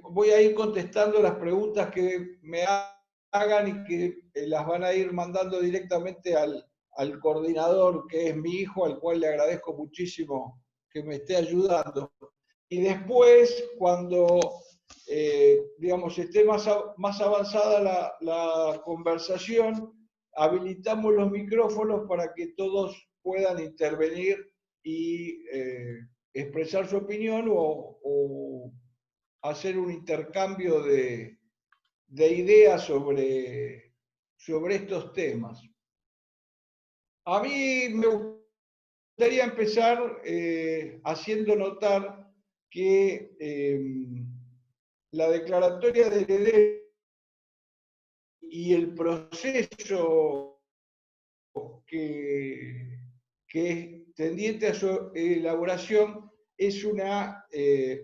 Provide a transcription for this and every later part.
voy a ir contestando las preguntas que me hagan y que las van a ir mandando directamente al coordinador, que es mi hijo, al cual le agradezco muchísimo que me esté ayudando. Y después, cuando digamos, esté más avanzada la conversación, habilitamos los micrófonos para que todos puedan intervenir y expresar su opinión o hacer un intercambio de ideas sobre estos temas. A mí me gustaría empezar haciendo notar que la declaratoria de herederos y el proceso que es tendiente a su elaboración es una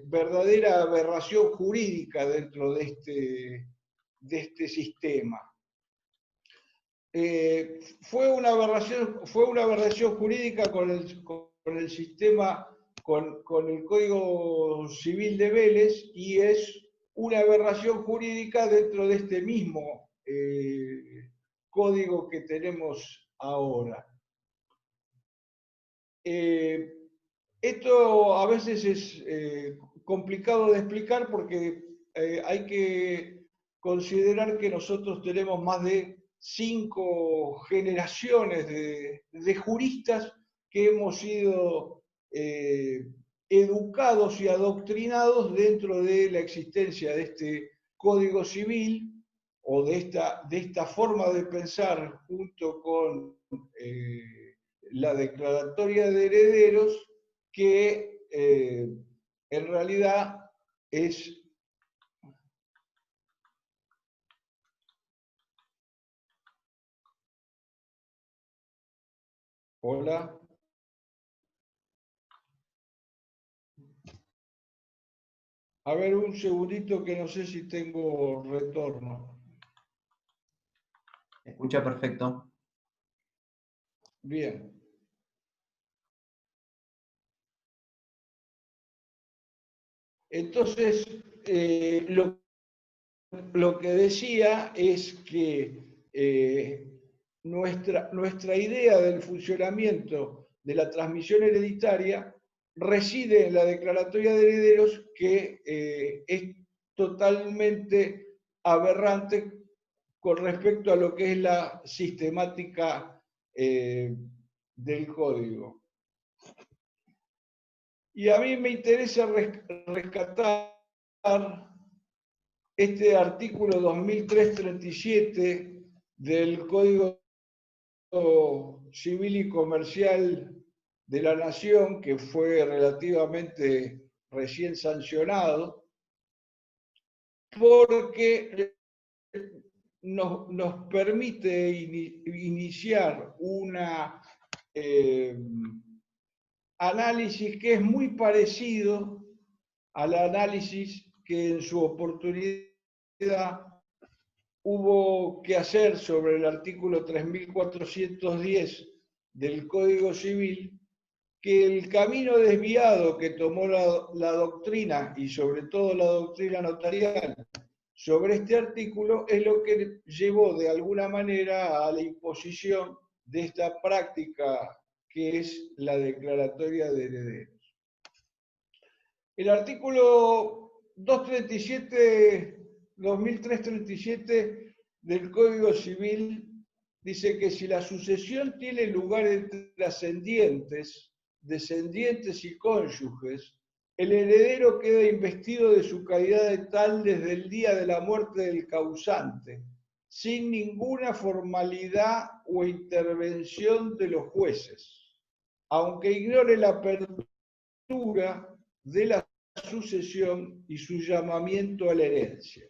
verdadera aberración jurídica dentro de este sistema. Fue una aberración jurídica con el sistema, con el Código Civil de Vélez, y es una aberración jurídica dentro de este mismo código que tenemos ahora. Esto a veces es complicado de explicar porque hay que considerar que nosotros tenemos más de 5 generaciones de juristas que hemos sido educados y adoctrinados dentro de la existencia de este Código Civil o de esta forma de pensar junto con la declaratoria de herederos, que en realidad es hola. A ver, un segundito que no sé si tengo retorno. Escucha perfecto. Bien. Entonces, lo que decía es que nuestra idea del funcionamiento de la transmisión hereditaria reside en la declaratoria de herederos, que es totalmente aberrante con respecto a lo que es la sistemática del código. Y a mí me interesa rescatar este artículo 2337 del Código Civil y Comercial de la Nación, que fue relativamente recién sancionado, porque nos permite iniciar una análisis que es muy parecido al análisis que en su oportunidad hubo que hacer sobre el artículo 3410 del Código Civil, que el camino desviado que tomó la doctrina, y sobre todo la doctrina notarial, sobre este artículo es lo que llevó de alguna manera a la imposición de esta práctica que es la declaratoria de herederos. El artículo 2337 del Código Civil dice que si la sucesión tiene lugar entre ascendientes, descendientes y cónyuges, el heredero queda investido de su calidad de tal desde el día de la muerte del causante, sin ninguna formalidad o intervención de los jueces, aunque ignore la apertura de la sucesión y su llamamiento a la herencia.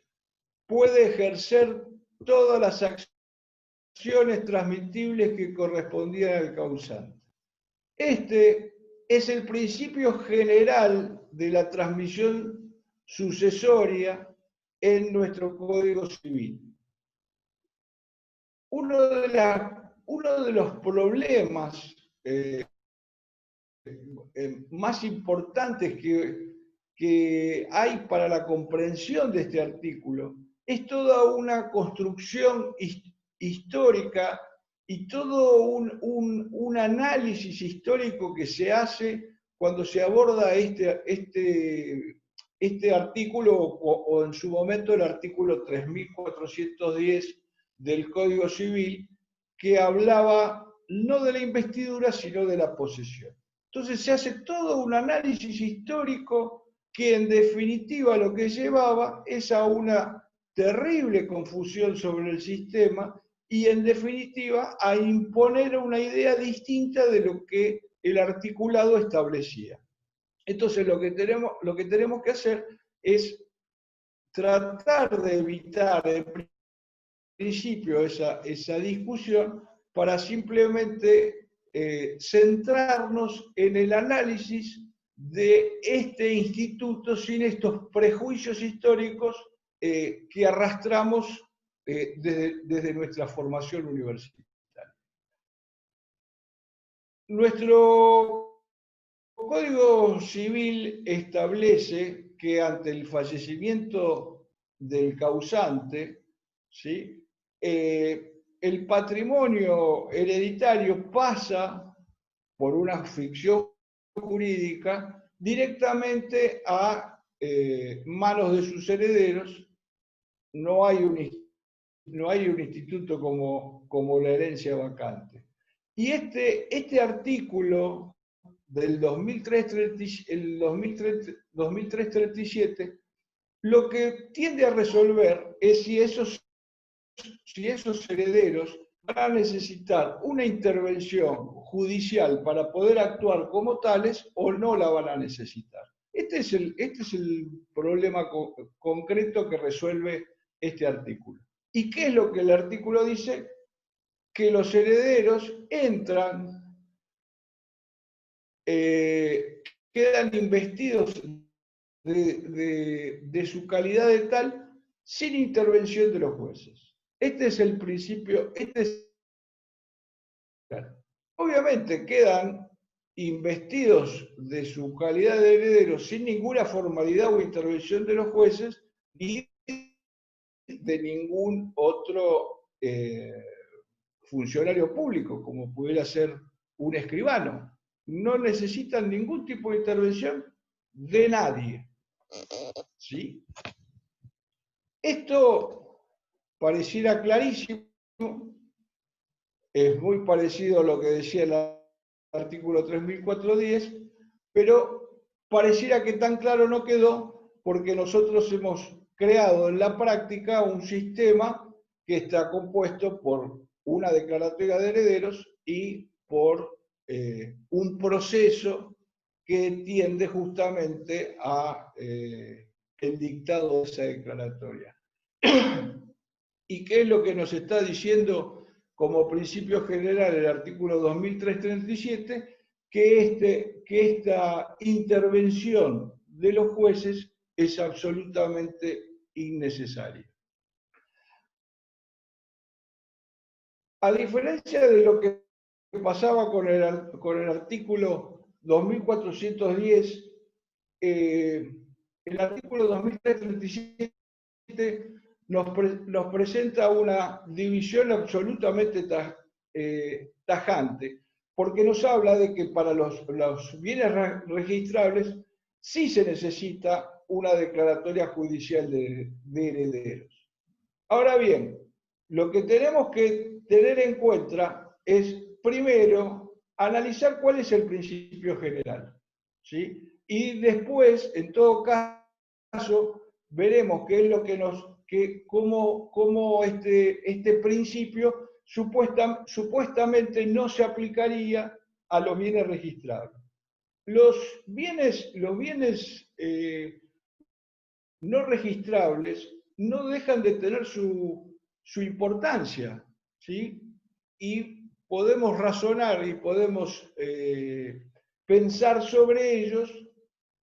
Puede ejercer todas las acciones transmitibles que correspondían al causante. Este es el principio general de la transmisión sucesoria en nuestro Código Civil. Uno de los problemas más importantes que hay para la comprensión de este artículo es toda una construcción histórica y todo un análisis histórico que se hace cuando se aborda este artículo o en su momento el artículo 3410 del Código Civil, que hablaba no de la investidura, sino de la posesión. Entonces se hace todo un análisis histórico que en definitiva lo que llevaba es a una terrible confusión sobre el sistema y en definitiva a imponer una idea distinta de lo que el articulado establecía. Entonces lo que tenemos que hacer es tratar de evitar en principio esa discusión para simplemente centrarnos en el análisis de este instituto sin estos prejuicios históricos que arrastramos desde nuestra formación universitaria. Nuestro Código Civil establece que ante el fallecimiento del causante, ¿sí? El patrimonio hereditario pasa por una ficción jurídica directamente a manos de sus herederos. No hay un instituto como la herencia vacante. Y este artículo del 2003-37 lo que tiende a resolver es si esos herederos van a necesitar una intervención judicial para poder actuar como tales o no la van a necesitar. Este es el problema concreto que resuelve este artículo. ¿Y qué es lo que el artículo dice? Que los herederos entran, quedan investidos de su calidad de tal sin intervención de los jueces. Este es el principio. Obviamente quedan investidos de su calidad de herederos sin ninguna formalidad o intervención de los jueces ni de ningún otro funcionario público, como pudiera ser un escribano. No necesitan ningún tipo de intervención de nadie. ¿Sí? Esto pareciera clarísimo, es muy parecido a lo que decía el artículo 3410, pero pareciera que tan claro no quedó porque nosotros hemos creado en la práctica un sistema que está compuesto por una declaratoria de herederos y por un proceso que tiende justamente a el dictado de esa declaratoria. ¿Y qué es lo que nos está diciendo como principio general el artículo 2337? Que esta intervención de los jueces es absolutamente innecesaria. A diferencia de lo que pasaba con el artículo 2410, el artículo 2337 nos presenta una división absolutamente tajante, porque nos habla de que para los bienes registrables sí se necesita una declaratoria judicial de herederos. Ahora bien, lo que tenemos que tener en cuenta es, primero, analizar cuál es el principio general, ¿sí? Y después, en todo caso, veremos qué es lo que cómo este principio supuestamente no se aplicaría a los bienes registrables. Los bienes no registrables no dejan de tener su importancia, ¿sí? Y podemos razonar y podemos pensar sobre ellos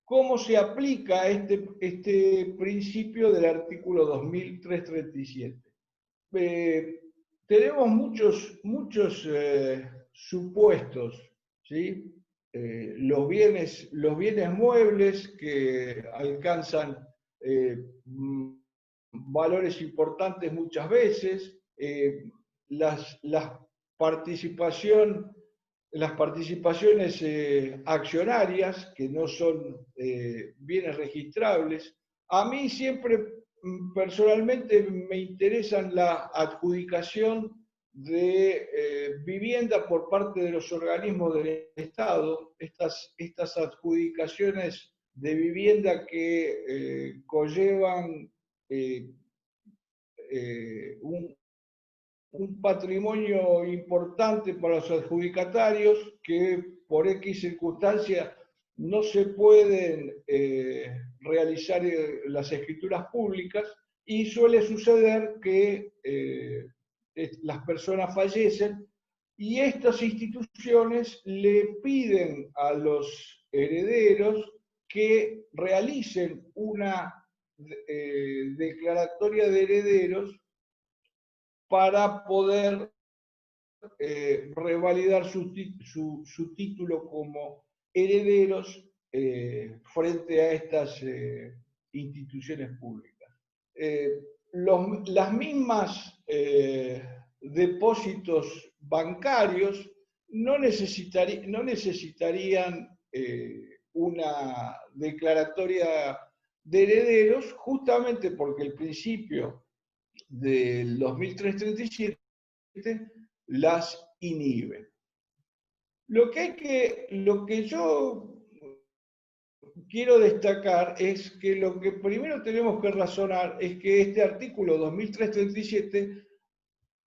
cómo se aplica este principio del artículo 2337. Tenemos muchos supuestos, ¿sí? los bienes muebles que alcanzan valores importantes muchas veces, las participaciones accionarias, que no son bienes registrables. A mí siempre, personalmente, me interesan la adjudicación de vivienda por parte de los organismos del Estado, estas adjudicaciones de vivienda que conllevan un patrimonio importante para los adjudicatarios que por X circunstancias no se pueden realizar las escrituras públicas, y suele suceder que las personas fallecen y estas instituciones le piden a los herederos que realicen una declaratoria de herederos para poder revalidar su título como herederos frente a estas instituciones públicas. Las mismas depósitos bancarios no necesitarían una declaratoria de herederos, justamente porque el principio del 2337 las inhibe. Lo que yo quiero destacar es que lo que primero tenemos que razonar es que este artículo 2337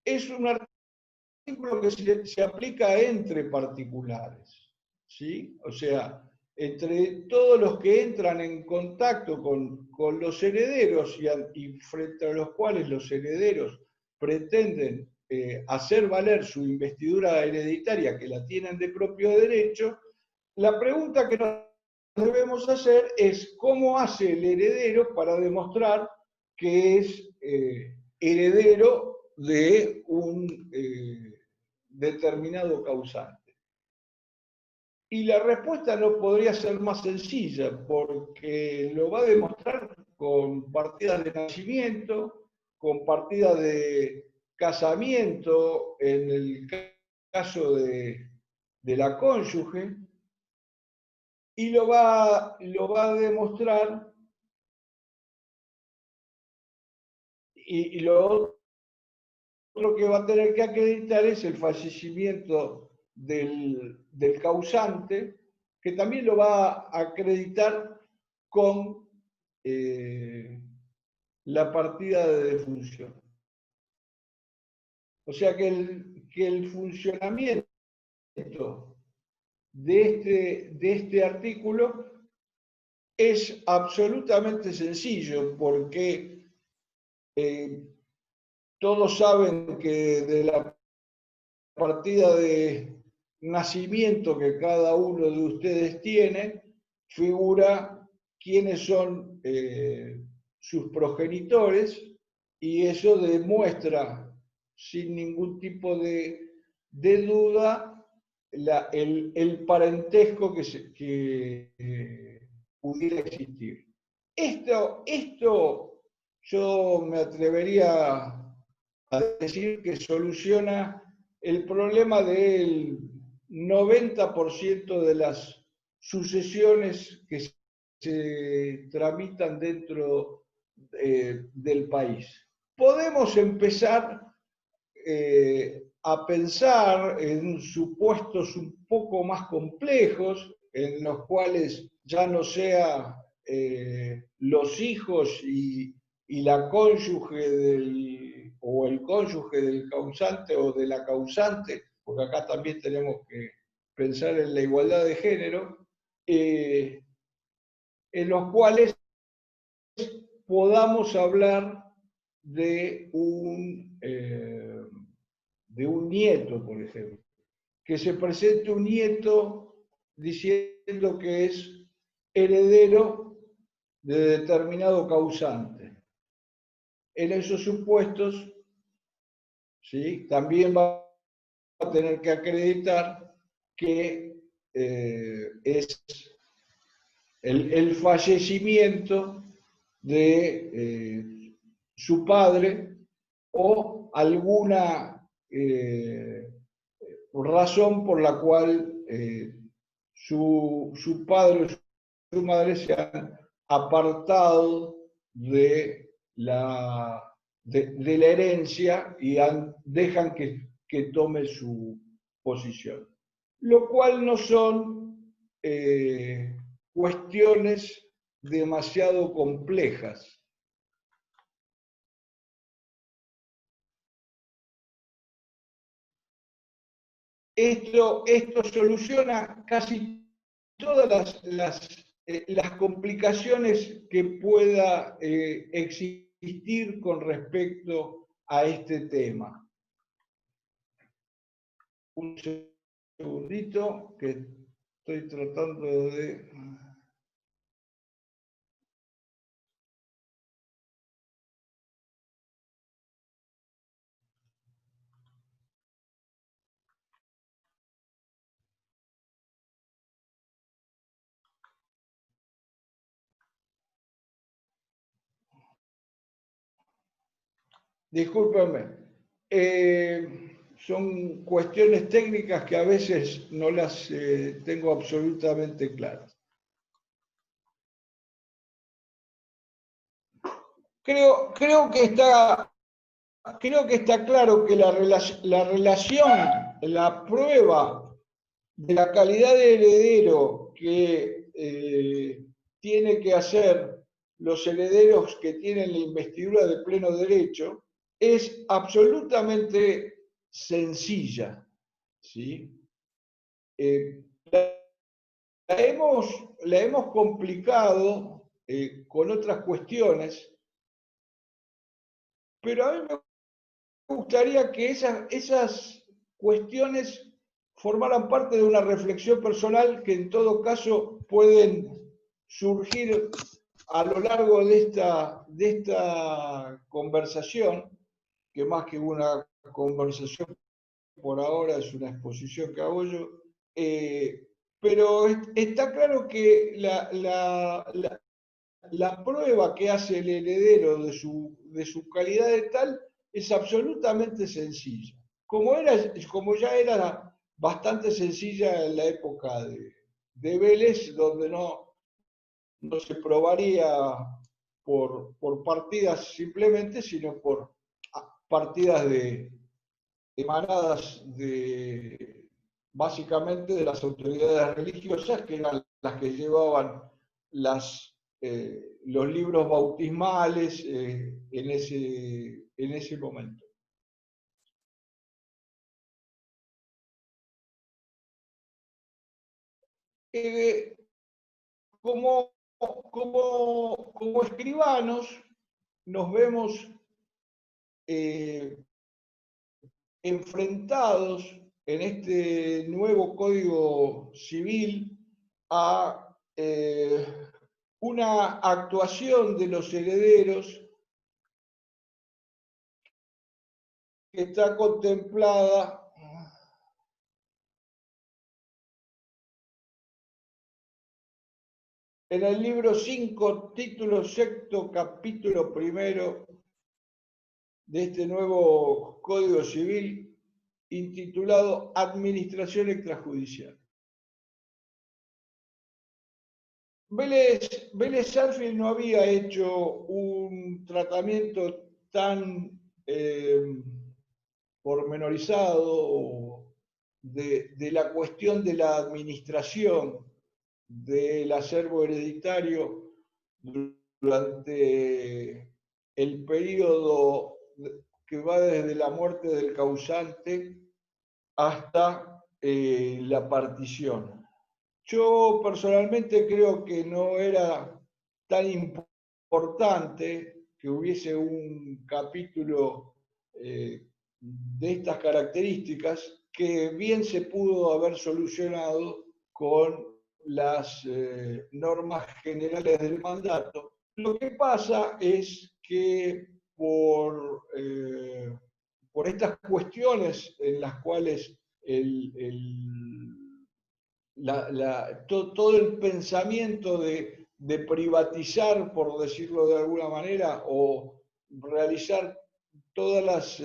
es un artículo que se aplica entre particulares, ¿sí? O sea, entre todos los que entran en contacto con los herederos y frente a los cuales los herederos pretenden hacer valer su investidura hereditaria, que la tienen de propio derecho, la pregunta que nos debemos hacer es cómo hace el heredero para demostrar que es heredero de un determinado causante. Y la respuesta no podría ser más sencilla, porque lo va a demostrar con partidas de nacimiento, con partidas de casamiento, en el caso de la cónyuge, y lo va a demostrar, y lo otro que va a tener que acreditar es el fallecimiento del causante, que también lo va a acreditar con la partida de defunción. O sea que el funcionamiento de este artículo es absolutamente sencillo, porque todos saben que de la partida de nacimiento que cada uno de ustedes tiene, figura quiénes son sus progenitores, y eso demuestra sin ningún tipo de duda el parentesco que pudiera existir. Esto yo me atrevería a decir que soluciona el problema del 90% de las sucesiones que se tramitan dentro del país. Podemos empezar a pensar en supuestos un poco más complejos, en los cuales ya no sea los hijos y la cónyuge o el cónyuge del causante o de la causante, porque acá también tenemos que pensar en la igualdad de género, en los cuales podamos hablar de un nieto, por ejemplo. Que se presente un nieto diciendo que es heredero de determinado causante. En esos supuestos, ¿sí?, también va a tener que acreditar que es el fallecimiento de su padre o alguna razón por la cual su padre o su madre se han apartado de de la herencia y dejan que tome su posición. Lo cual no son cuestiones demasiado complejas. Esto soluciona casi todas las complicaciones que pueda existir con respecto a este tema. Un segundito que estoy tratando de... Discúlpenme. Son cuestiones técnicas que a veces no las tengo absolutamente claras. Creo que está claro que la relación, la prueba de la calidad de heredero que tiene que hacer los herederos que tienen la investidura de pleno derecho es absolutamente sencilla, ¿sí? La hemos complicado con otras cuestiones, pero a mí me gustaría que esas cuestiones formaran parte de una reflexión personal que en todo caso pueden surgir a lo largo de esta conversación, que más que una conversación por ahora es una exposición que hago yo, pero está claro que la prueba que hace el heredero de su calidad de tal es absolutamente sencilla. Como ya era bastante sencilla en la época de Vélez, donde no se probaría por partidas simplemente, sino por partidas emanadas básicamente de las autoridades religiosas, que eran las que llevaban los libros bautismales en ese momento. Eh, como escribanos nos vemos enfrentados en este nuevo Código Civil a una actuación de los herederos que está contemplada en el libro 5, título 6, capítulo 1 de este nuevo Código Civil, intitulado Administración Extrajudicial. Vélez Sarsfield no había hecho un tratamiento tan pormenorizado de la cuestión de la administración del acervo hereditario durante el periodo que va desde la muerte del causante hasta la partición. Yo personalmente creo que no era tan importante que hubiese un capítulo de estas características, que bien se pudo haber solucionado con las normas generales del mandato. Lo que pasa es que por estas cuestiones en las cuales todo el pensamiento de privatizar, por decirlo de alguna manera, o realizar todas las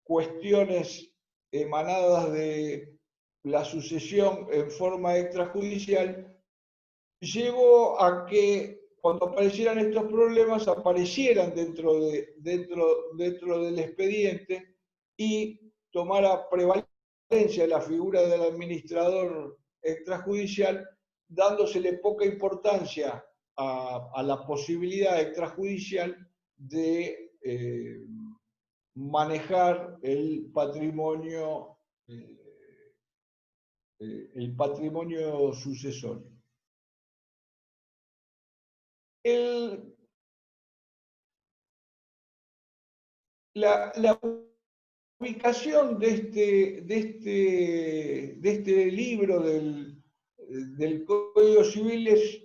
cuestiones emanadas de la sucesión en forma extrajudicial, llevó a que cuando aparecieran estos problemas aparecieran dentro del expediente y tomara prevalencia la figura del administrador extrajudicial, dándosele poca importancia a la posibilidad extrajudicial de manejar el patrimonio sucesorio. La ubicación de este libro del Código Civil es,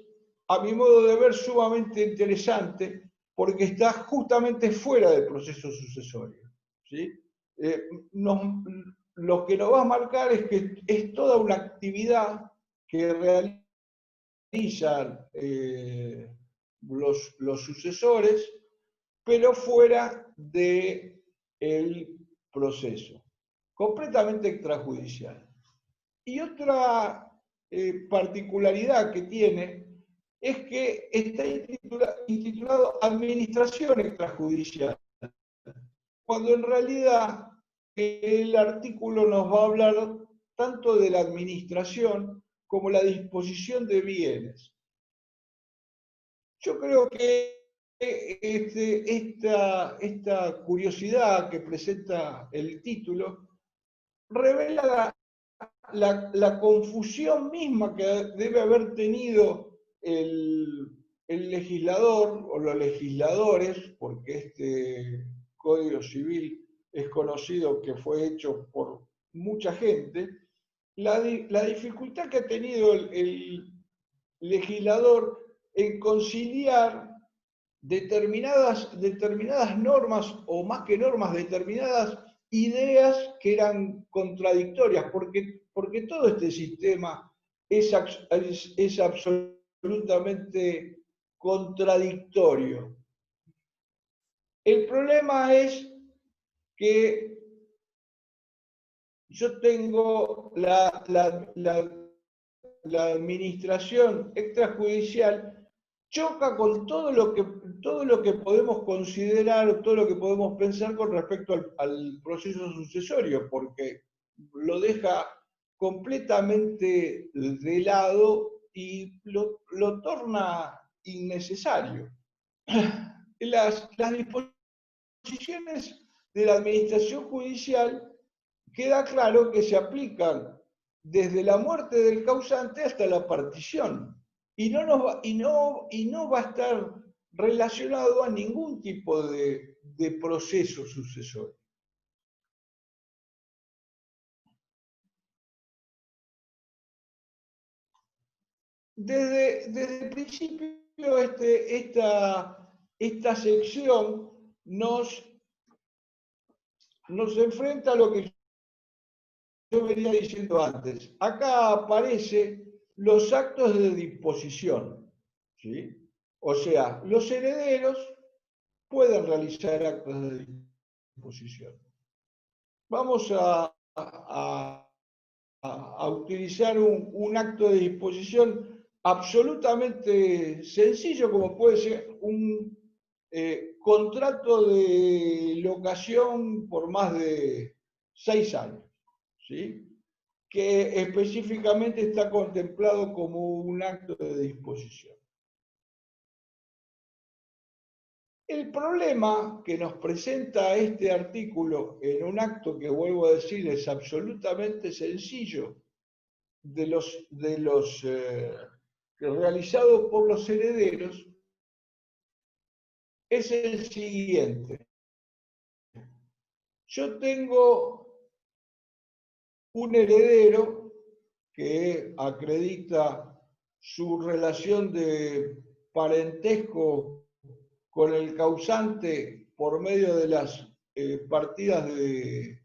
a mi modo de ver, sumamente interesante porque está justamente fuera del proceso sucesorio, ¿sí? Lo que nos va a marcar es que es toda una actividad que realizan los sucesores, pero fuera del proceso, completamente extrajudicial. Y otra particularidad que tiene es que está intitulado Administración Extrajudicial, cuando en realidad el artículo nos va a hablar tanto de la administración como la disposición de bienes. Yo creo que esta curiosidad que presenta el título revela la confusión misma que debe haber tenido el legislador o los legisladores, porque este Código Civil es conocido que fue hecho por mucha gente, la dificultad que ha tenido el legislador en conciliar determinadas normas, o más que normas, determinadas ideas que eran contradictorias, porque todo este sistema es absolutamente contradictorio. El problema es que yo tengo la administración extrajudicial choca con todo lo que podemos considerar, todo lo que podemos pensar con respecto al proceso sucesorio, porque lo deja completamente de lado y lo torna innecesario. Las disposiciones de la administración judicial queda claro que se aplican desde la muerte del causante hasta la partición y no va a estar relacionado a ningún tipo de proceso sucesorio. Desde el principio esta sección nos enfrenta a lo que yo venía diciendo antes. Acá aparecen los actos de disposición, ¿sí? O sea, los herederos pueden realizar actos de disposición. Vamos a utilizar un acto de disposición absolutamente sencillo, como puede ser un contrato de locación por más de 6 años, ¿sí? Que específicamente está contemplado como un acto de disposición. El problema que nos presenta este artículo en un acto que, vuelvo a decir, es absolutamente sencillo, realizado por los herederos, es el siguiente. Yo tengo un heredero que acredita su relación de parentesco con el causante por medio de las partidas de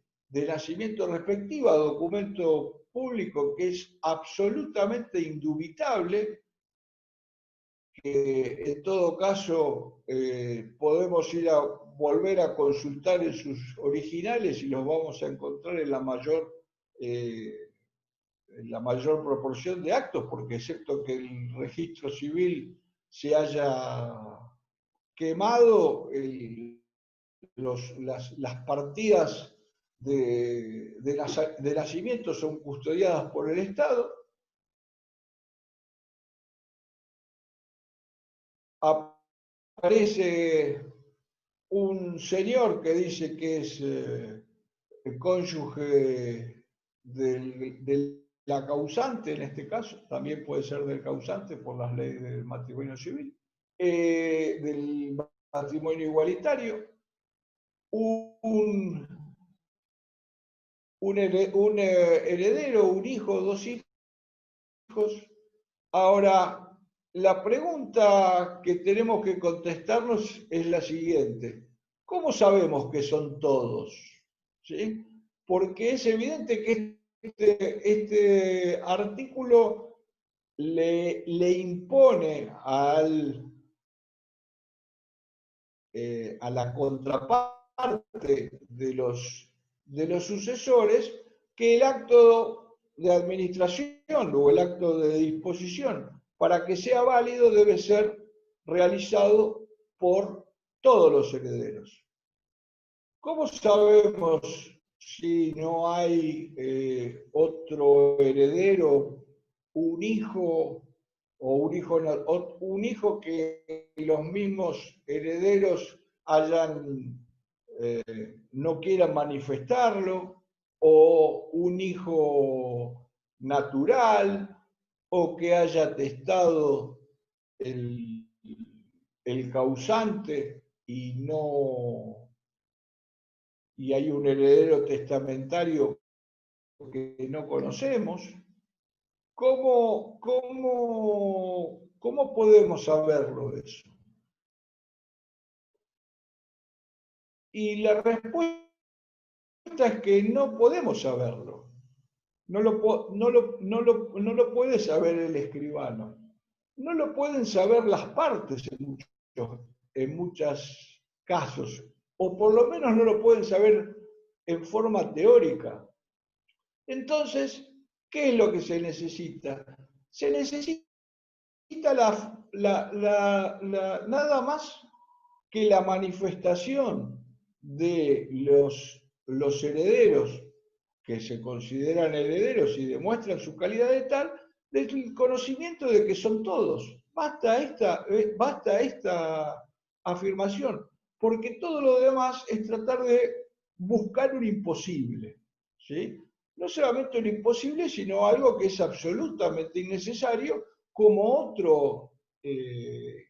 nacimiento respectiva, documento público que es absolutamente indubitable, que en todo caso podemos ir a volver a consultar en sus originales y los vamos a encontrar en la mayor proporción de actos, porque excepto que el registro civil se haya quemado, las partidas de nacimiento son custodiadas por el Estado. Aparece un señor que dice que es el cónyuge de la causante, en este caso, también puede ser del causante por las leyes del matrimonio civil, del matrimonio igualitario, un, un heredero, un hijo, dos hijos. Ahora, la pregunta que tenemos que contestarnos es la siguiente. ¿Cómo sabemos que son todos? ¿Sí? Porque es evidente que este artículo le impone a la contraparte de los sucesores que el acto de administración o el acto de disposición, para que sea válido, debe ser realizado por todos los herederos. ¿Cómo sabemos si no hay otro heredero, un hijo o un hijo que los mismos herederos no quieran manifestarlo, o un hijo natural, o que haya testado el, el causante y hay un heredero testamentario que no conocemos? ¿Cómo podemos saberlo eso? Y la respuesta es que no podemos saberlo. No lo puede saber el escribano. No lo pueden saber las partes en muchos casos, o por lo menos no lo pueden saber en forma teórica. Entonces, ¿qué es lo que se necesita? Se necesita nada más que la manifestación de los herederos que se consideran herederos y demuestran su calidad de tal, del conocimiento de que son todos. Basta esta afirmación, porque todo lo demás es tratar de buscar un imposible, ¿sí? No solamente un imposible, sino algo que es absolutamente innecesario, como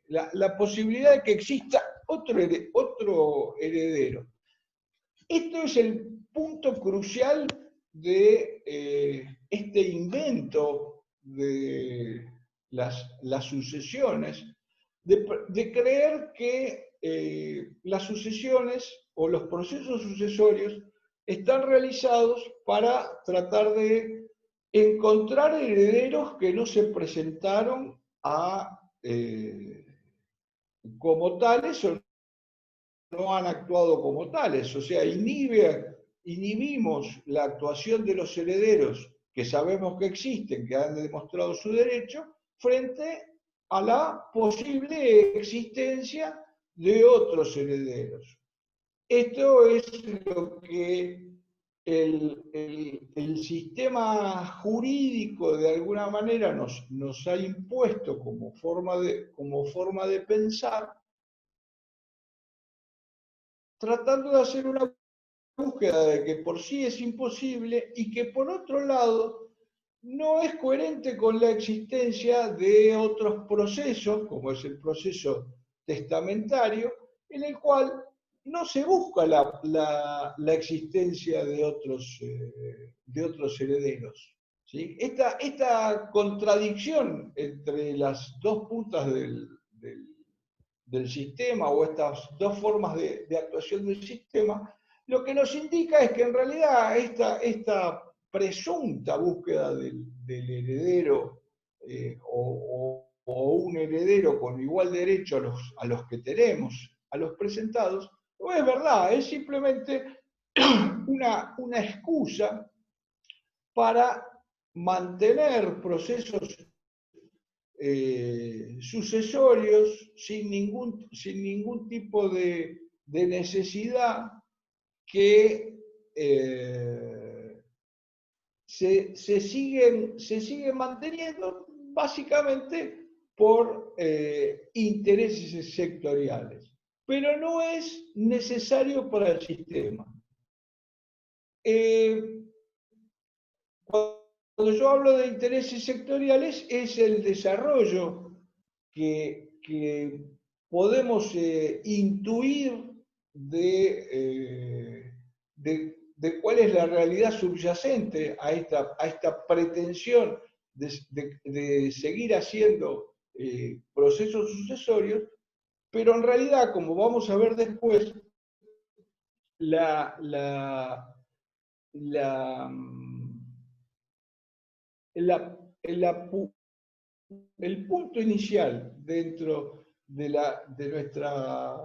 la posibilidad de que exista otro heredero. Esto es el punto crucial de este invento de las sucesiones, de creer que las sucesiones o los procesos sucesorios están realizados para tratar de encontrar herederos que no se presentaron como tales o no han actuado como tales. O sea, inhibimos la actuación de los herederos que sabemos que existen, que han demostrado su derecho, frente a la posible existencia de otros herederos. Esto es lo que el sistema jurídico de alguna manera nos ha impuesto como forma de pensar, tratando de hacer una búsqueda de que por sí es imposible y que por otro lado no es coherente con la existencia de otros procesos, como es el proceso testamentario, en el cual no se busca la existencia de otros herederos. ¿Sí? Esta contradicción entre las dos puntas del sistema o estas dos formas de actuación del sistema, lo que nos indica es que en realidad esta presunta búsqueda del heredero o un heredero con igual derecho a los que tenemos, a los presentados, no es verdad, es simplemente una excusa para mantener procesos sucesorios sin ningún tipo de necesidad que se siguen manteniendo básicamente por intereses sectoriales, pero no es necesario para el sistema. Cuando yo hablo de intereses sectoriales es el desarrollo que podemos intuir de cuál es la realidad subyacente a esta pretensión de seguir haciendo procesos sucesorios, pero en realidad, como vamos a ver después, la, la, la, la, la, el punto inicial dentro de nuestra...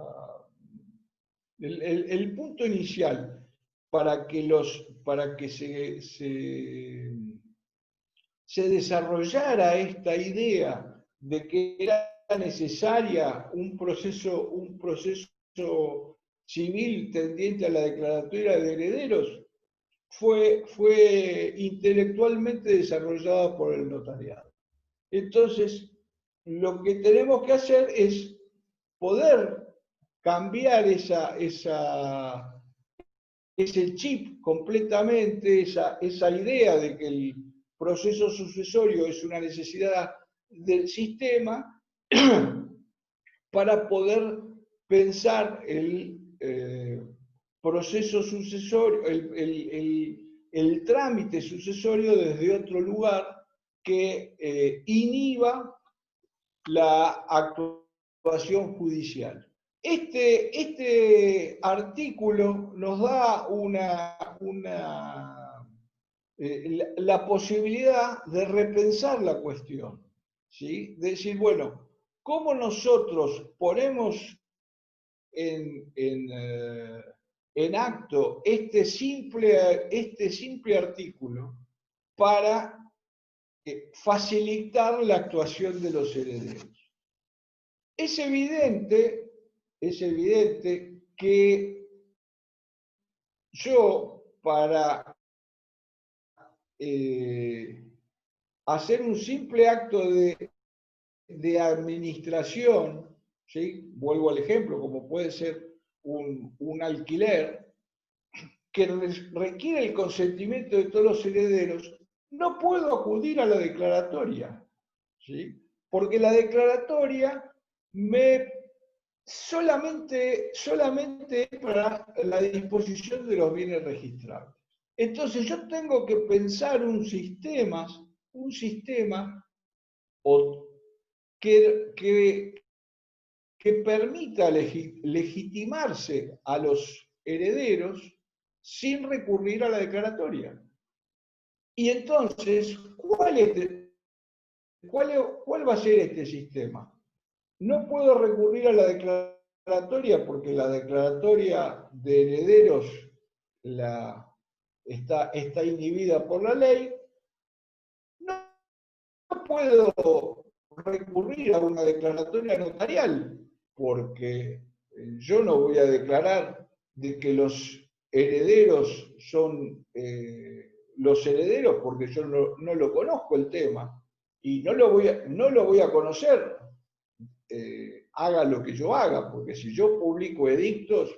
El punto inicial para que se desarrollara esta idea de que era necesaria un proceso civil tendiente a la declaratoria de herederos, fue intelectualmente desarrollada por el notariado. Entonces, lo que tenemos que hacer es poder cambiar ese chip completamente, esa idea de que el proceso sucesorio es una necesidad del sistema para poder pensar el proceso sucesorio, el trámite sucesorio desde otro lugar que inhiba la actuación judicial. Este artículo nos da la posibilidad de repensar la cuestión, ¿sí? De decir, bueno, ¿cómo nosotros ponemos en acto este simple artículo para facilitar la actuación de los herederos? Es evidente que yo, para hacer un simple acto de administración, ¿sí? Vuelvo al ejemplo, como puede ser un alquiler, que requiere el consentimiento de todos los herederos, no puedo acudir a la declaratoria, ¿sí? Porque la declaratoria solamente es para la disposición de los bienes registrables. Entonces yo tengo que pensar un sistema que permita legitimarse a los herederos sin recurrir a la declaratoria. Y entonces, ¿cuál va a ser este sistema? No puedo recurrir a la declaratoria porque la declaratoria de herederos está inhibida por la ley. No puedo recurrir a una declaratoria notarial porque yo no voy a declarar de que los herederos son los herederos porque yo no lo conozco el tema y no lo voy a conocer. Haga lo que yo haga, porque si yo publico edictos,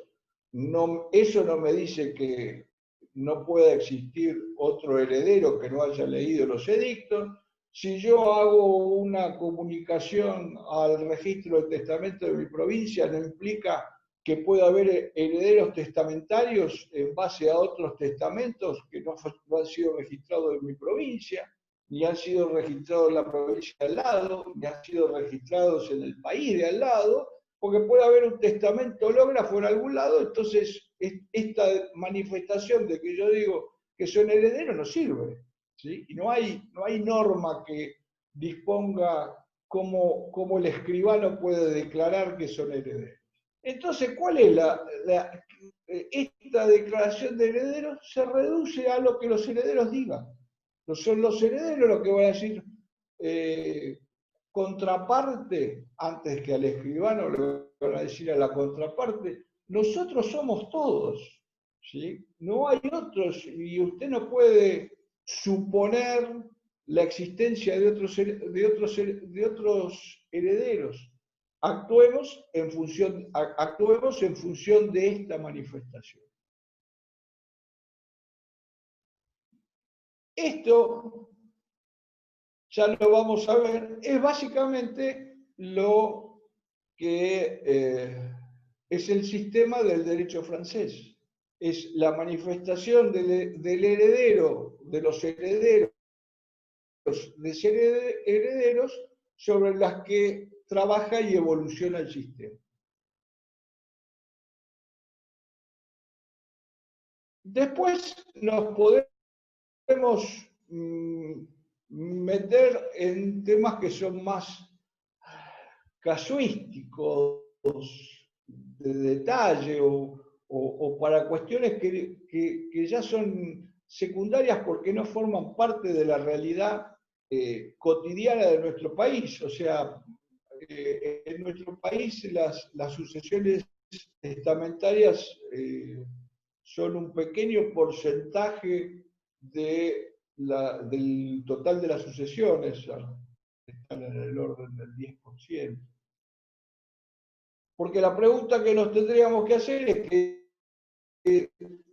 eso no me dice que no pueda existir otro heredero que no haya leído los edictos. Si yo hago una comunicación al registro del testamento de mi provincia, no implica que pueda haber herederos testamentarios en base a otros testamentos que no han sido registrados en mi provincia, ni han sido registrados en la provincia de al lado, ni han sido registrados en el país de al lado, porque puede haber un testamento hológrafo en algún lado. Entonces esta manifestación de que yo digo que son herederos no sirve, ¿sí? Y no hay norma que disponga cómo el escribano puede declarar que son herederos. Entonces, ¿cuál es esta declaración de herederos? Se reduce a lo que los herederos digan. Son los herederos los que van a decir contraparte, antes que al escribano le van a decir a la contraparte, nosotros somos todos, ¿sí? No hay otros, y usted no puede suponer la existencia de otros herederos. Actuemos en función de esta manifestación. Esto, ya lo vamos a ver, es básicamente lo que es el sistema del derecho francés. Es la manifestación del heredero, de los herederos, de ser herederos, sobre las que trabaja y evoluciona el sistema. Después nos podemos meter en temas que son más casuísticos, de detalle, o para cuestiones que ya son secundarias porque no forman parte de la realidad cotidiana de nuestro país. O sea, en nuestro país las sucesiones testamentarias son un pequeño porcentaje del total de las sucesiones, están en el orden del 10%. Porque la pregunta que nos tendríamos que hacer es que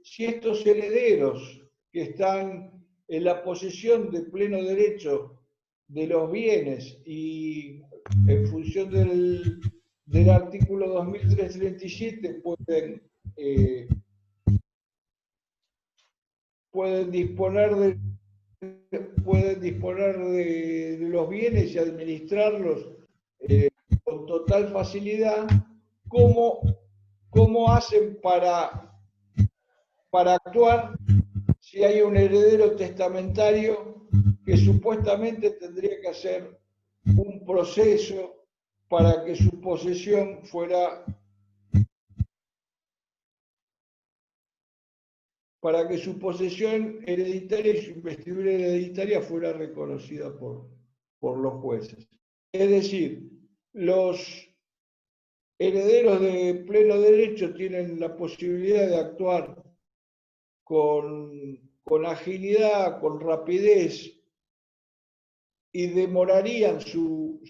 si estos herederos que están en la posesión de pleno derecho de los bienes y en función del artículo 2337 pueden disponer de los bienes y administrarlos con total facilidad, ¿cómo hacen para actuar si hay un heredero testamentario que supuestamente tendría que hacer un proceso para que su posesión fuera hereditaria y su investidura hereditaria fuera reconocida por los jueces? Es decir, los herederos de pleno derecho tienen la posibilidad de actuar con agilidad, con rapidez, y demorarían su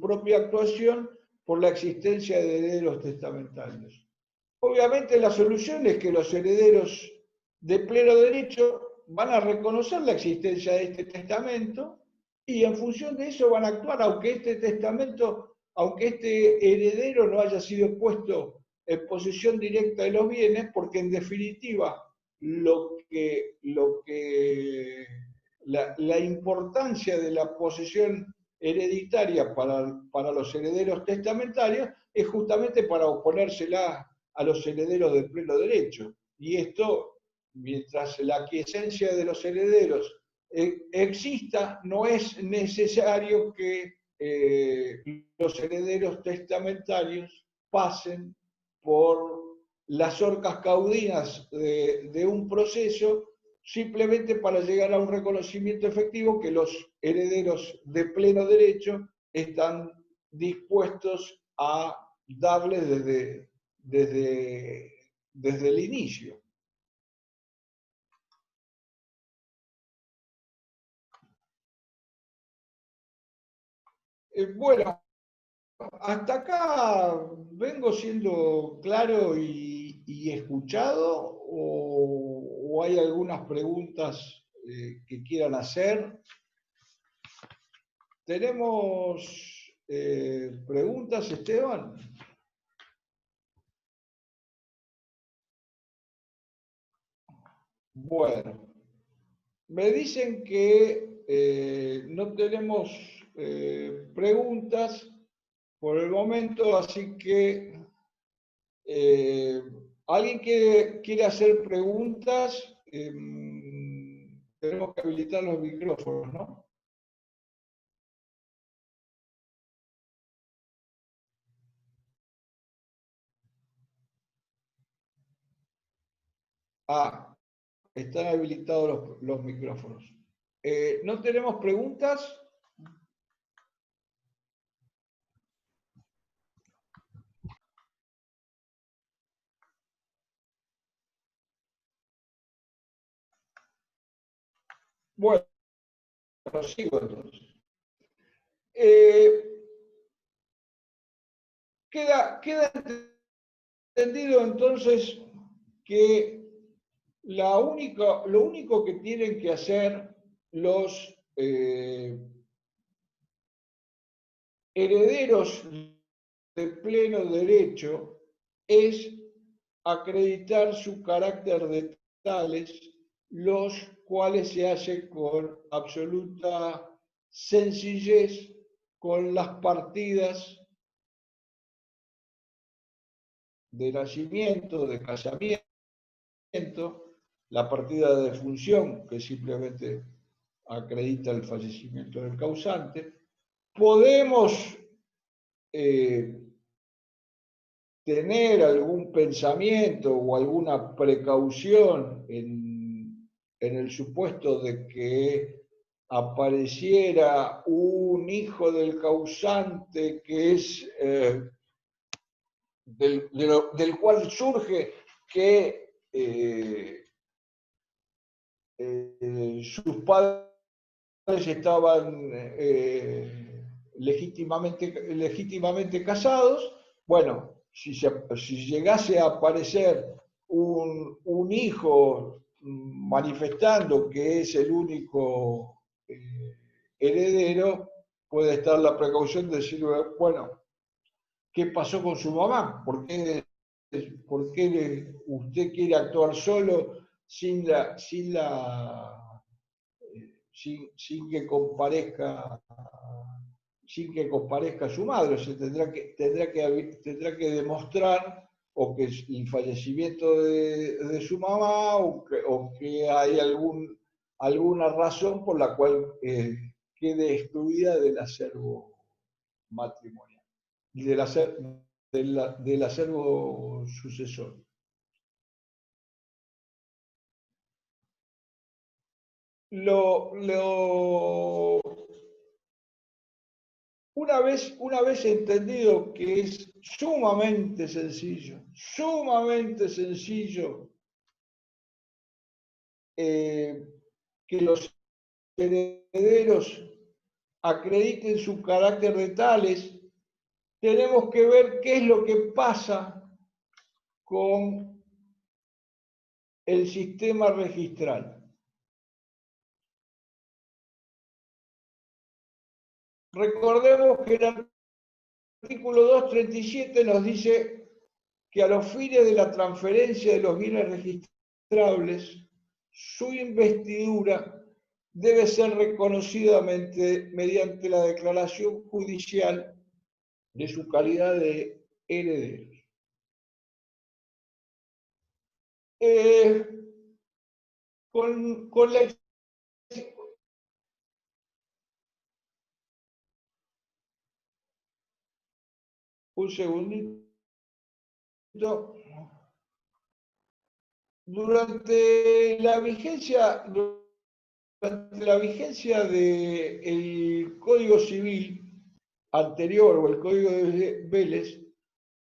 propia actuación por la existencia de herederos testamentarios. Obviamente la solución es que los herederos de pleno derecho van a reconocer la existencia de este testamento y en función de eso van a actuar, aunque este heredero no haya sido puesto en posesión directa de los bienes, porque en definitiva la importancia de la posesión hereditaria para los herederos testamentarios es justamente para oponérsela a los herederos de pleno derecho. Y esto, mientras la aquiescencia de los herederos exista, no es necesario que los herederos testamentarios pasen por las horcas caudinas de un proceso simplemente para llegar a un reconocimiento efectivo que los herederos de pleno derecho están dispuestos a darles desde el inicio. Bueno, hasta acá vengo siendo claro y escuchado, o hay algunas preguntas que quieran hacer. ¿Tenemos preguntas, Esteban? Bueno, me dicen que no tenemos preguntas por el momento, así que ¿alguien quiere hacer preguntas? tenemos que habilitar los micrófonos, ¿no? Ah, están habilitados los micrófonos. ¿No tenemos preguntas? Bueno, sigo entonces. Queda entendido entonces que lo único que tienen que hacer los herederos de pleno derecho es acreditar su carácter de tales, los cuales se hace con absoluta sencillez con las partidas de nacimiento, de casamiento, la partida de defunción, que simplemente acredita el fallecimiento del causante. Podemos tener algún pensamiento o alguna precaución en el supuesto de que apareciera un hijo del causante que es del cual surge que sus padres estaban legítimamente casados. Bueno, si llegase a aparecer un hijo manifestando que es el único heredero, puede estar la precaución de decir, bueno, ¿qué pasó con su mamá? ¿Por qué usted quiere actuar solo sin que comparezca su madre? O sea, tendrá que demostrar o que el fallecimiento de su mamá o que hay alguna razón por la cual quede excluida del acervo matrimonial y del acervo sucesor. Una vez entendido que es sumamente sencillo, que los herederos acrediten su carácter de tales, tenemos que ver qué es lo que pasa con el sistema registral. Recordemos que el artículo 237 nos dice que a los fines de la transferencia de los bienes registrables, su investidura debe ser reconocida mediante la declaración judicial de su calidad de herederos. Con la... Un segundito. Durante la vigencia del Código Civil anterior o el Código de Vélez,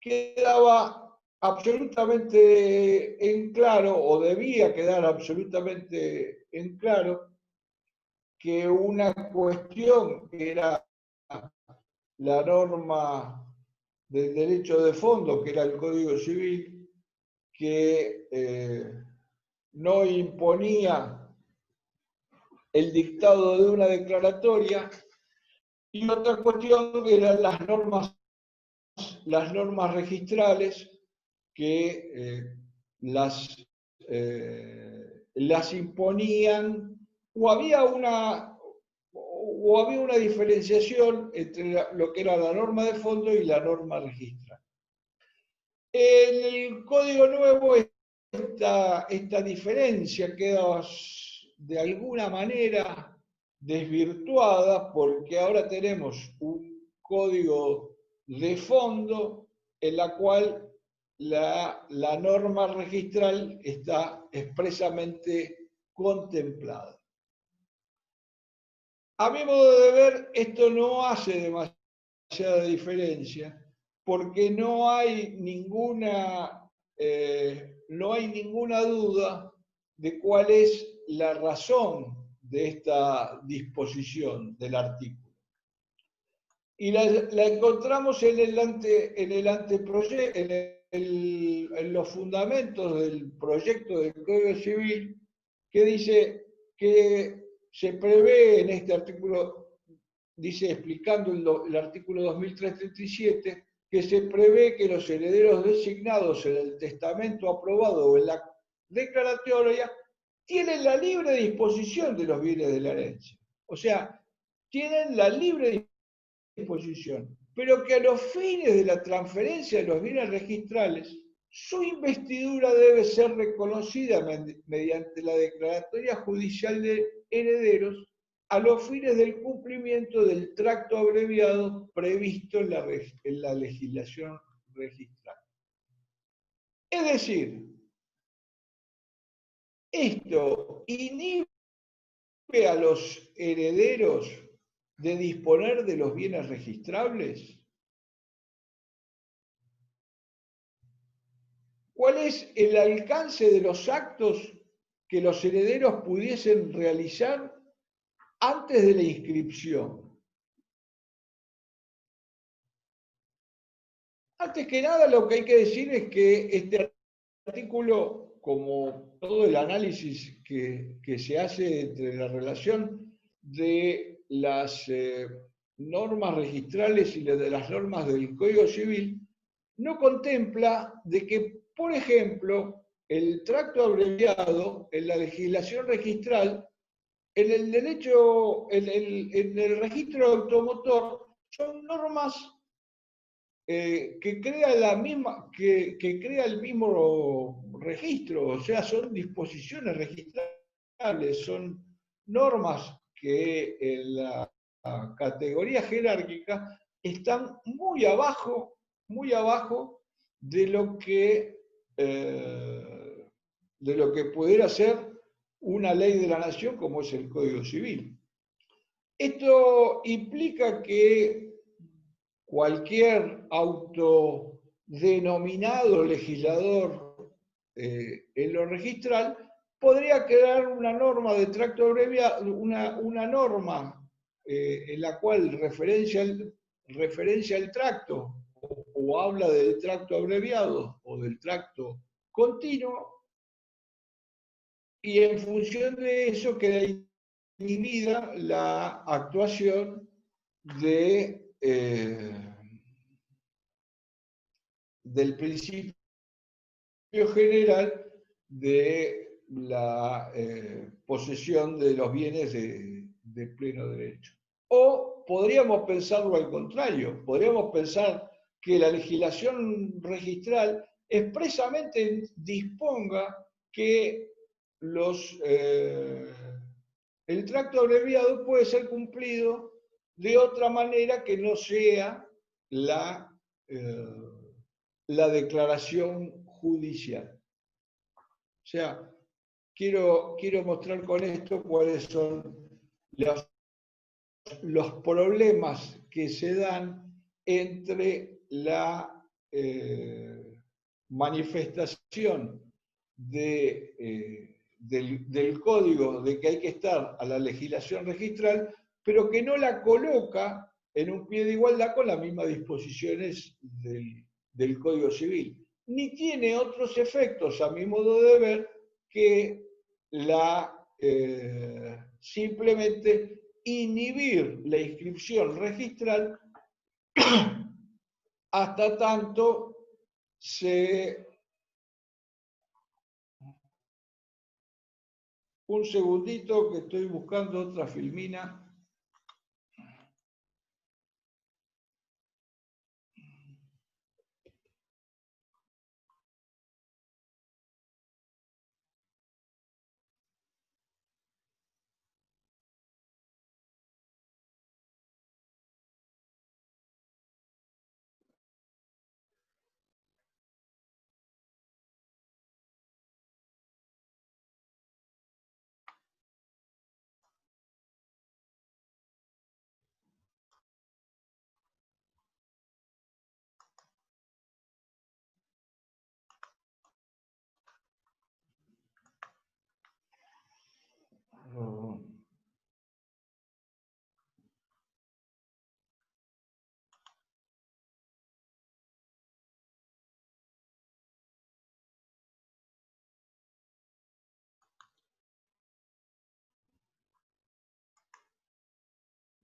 quedaba absolutamente en claro, o debía quedar absolutamente en claro, que una cuestión era la norma del derecho de fondo, que era el Código Civil, que no imponía el dictado de una declaratoria, y otra cuestión eran las normas registrales que las imponían, o había una diferenciación entre lo que era la norma de fondo y la norma registral. En el Código Nuevo esta diferencia queda de alguna manera desvirtuada porque ahora tenemos un código de fondo en la cual la norma registral está expresamente contemplada. A mi modo de ver, esto no hace demasiada diferencia porque no hay ninguna duda de cuál es la razón de esta disposición del artículo. Y la encontramos en los fundamentos del proyecto del Código Civil, que dice que se prevé en este artículo, dice explicando el artículo 2337, que se prevé que los herederos designados en el testamento aprobado o en la declaratoria tienen la libre disposición de los bienes de la herencia. O sea, tienen la libre disposición, pero que a los fines de la transferencia de los bienes registrales, su investidura debe ser reconocida mediante la declaratoria judicial de herederos a los fines del cumplimiento del tracto abreviado previsto en la legislación registral. Es decir, esto inhibe a los herederos de disponer de los bienes registrables. ¿Cuál es el alcance de los actos que los herederos pudiesen realizar antes de la inscripción? Antes que nada, lo que hay que decir es que este artículo, como todo el análisis que se hace entre la relación de las normas registrales y de las normas del Código Civil, no contempla de que, por ejemplo, el tracto abreviado en la legislación registral, en el derecho, en el registro automotor, son normas que crea que crea el mismo registro, o sea, son disposiciones registrables, son normas que en la categoría jerárquica están muy abajo de lo que pudiera ser una ley de la nación como es el Código Civil. Esto implica que cualquier autodenominado legislador en lo registral podría crear una norma de tracto abreviado, una norma en la cual referencia el tracto o habla del tracto abreviado o del tracto continuo, y en función de eso queda inhibida la actuación del principio general de la posesión de los bienes de pleno derecho. O podríamos pensarlo al contrario, podríamos pensar que la legislación registral expresamente disponga que el tracto abreviado puede ser cumplido de otra manera que no sea eh, la declaración judicial. O sea, quiero mostrar con esto cuáles son los problemas que se dan entre la manifestación del código de que hay que estar a la legislación registral, pero que no la coloca en un pie de igualdad con las mismas disposiciones del Código Civil, ni tiene otros efectos, a mi modo de ver, que simplemente inhibir la inscripción registral hasta tanto un segundito que estoy buscando otra filmina.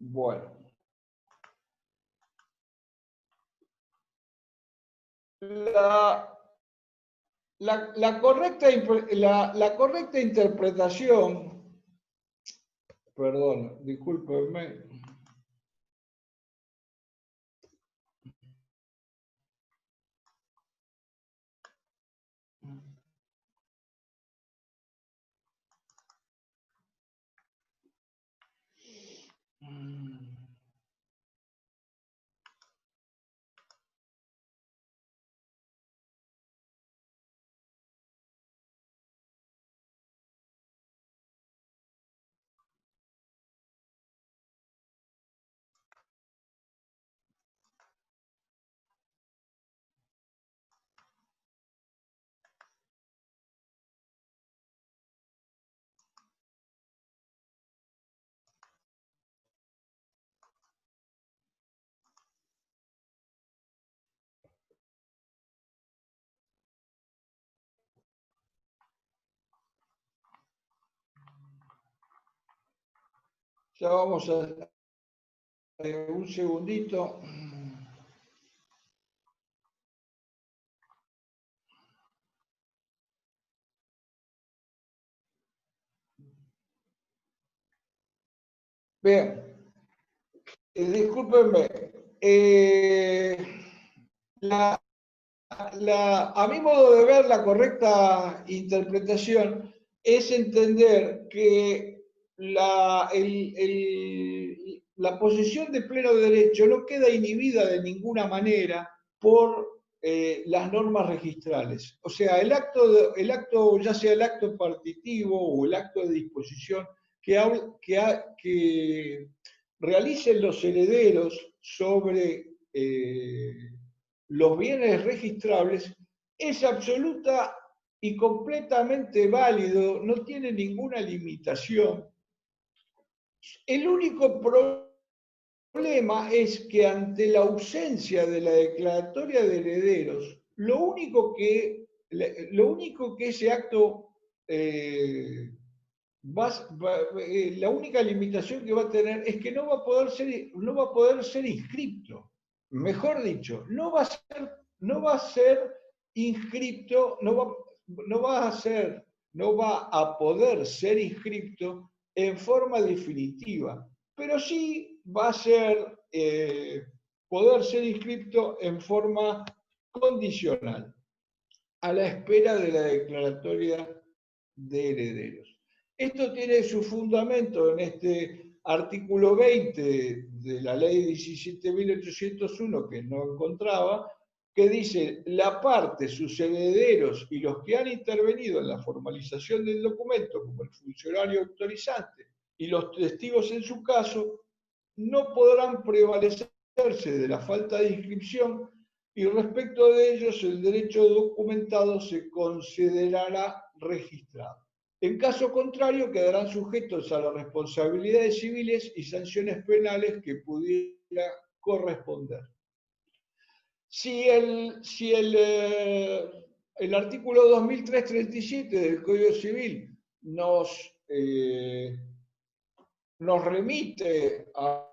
Bueno. La correcta interpretación, perdón, discúlpenme. Ya vamos a un segundito. Bien, discúlpenme. La, a mi modo de ver, la correcta interpretación es entender que la posesión de pleno derecho no queda inhibida de ninguna manera por las normas registrales. O sea, el acto, ya sea el acto partitivo o el acto de disposición que realicen los herederos sobre los bienes registrables es absoluta y completamente válido, no tiene ninguna limitación. El único problema es que ante la ausencia de la declaratoria de herederos, lo único que ese acto la única limitación que va a tener es que no va a poder ser inscripto. Mejor dicho, no va a ser inscripto, no va a poder ser inscripto en forma definitiva, pero sí va a poder ser inscripto en forma condicional, a la espera de la declaratoria de herederos. Esto tiene su fundamento en este artículo 20 de la ley 17.801 que no encontraba, que dice: la parte, sus herederos y los que han intervenido en la formalización del documento, como el funcionario autorizante y los testigos en su caso, no podrán prevalecerse de la falta de inscripción, y respecto de ellos el derecho documentado se considerará registrado. En caso contrario, quedarán sujetos a las responsabilidades civiles y sanciones penales que pudiera corresponder. Si el artículo 2337 del Código Civil nos remite a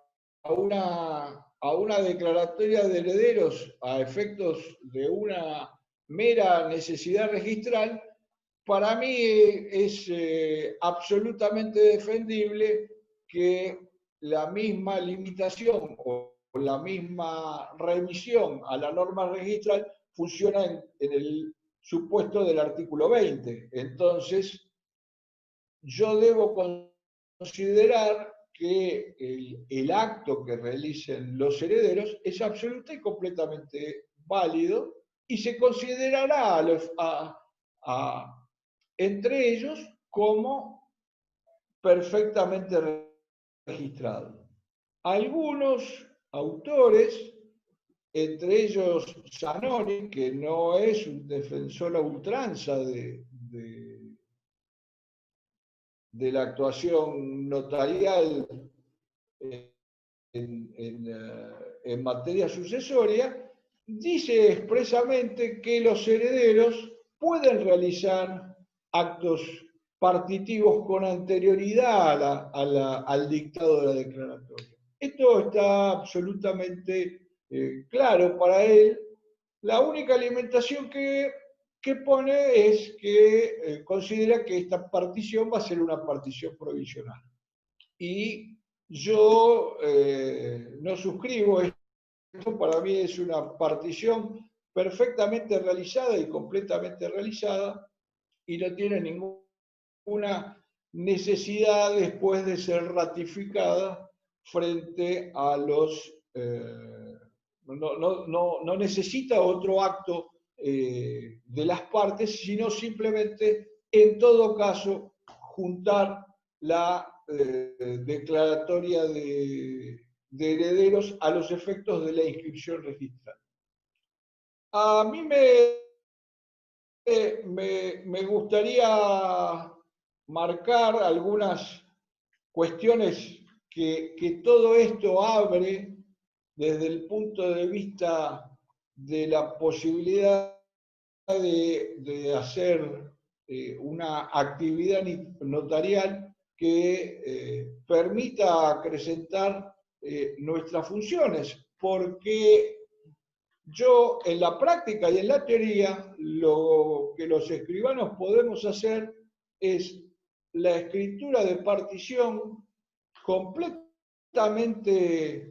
una declaratoria de herederos a efectos de una mera necesidad registral, para mí es absolutamente defendible que la misma limitación o la misma remisión a la norma registral funciona en el supuesto del artículo 20. Entonces, yo debo considerar que el acto que realicen los herederos es absoluta y completamente válido y se considerará entre ellos como perfectamente registrado. Algunos autores, entre ellos Zanoni, que no es un defensor a ultranza de la actuación notarial en materia sucesoria, dice expresamente que los herederos pueden realizar actos partitivos con anterioridad al dictado de la declaratoria. Esto está absolutamente claro para él. La única alimentación que pone es que considera que esta partición va a ser una partición provisional. Y yo no suscribo esto, para mí es una partición perfectamente realizada y completamente realizada y no tiene ninguna necesidad después de ser ratificada frente a los... no necesita otro acto de las partes, sino simplemente, en todo caso, juntar la declaratoria de herederos a los efectos de la inscripción registral. A mí me gustaría marcar algunas cuestiones que todo esto abre desde el punto de vista de la posibilidad de hacer una actividad notarial que permita acrecentar nuestras funciones, porque yo en la práctica y en la teoría lo que los escribanos podemos hacer es la escritura de partición completamente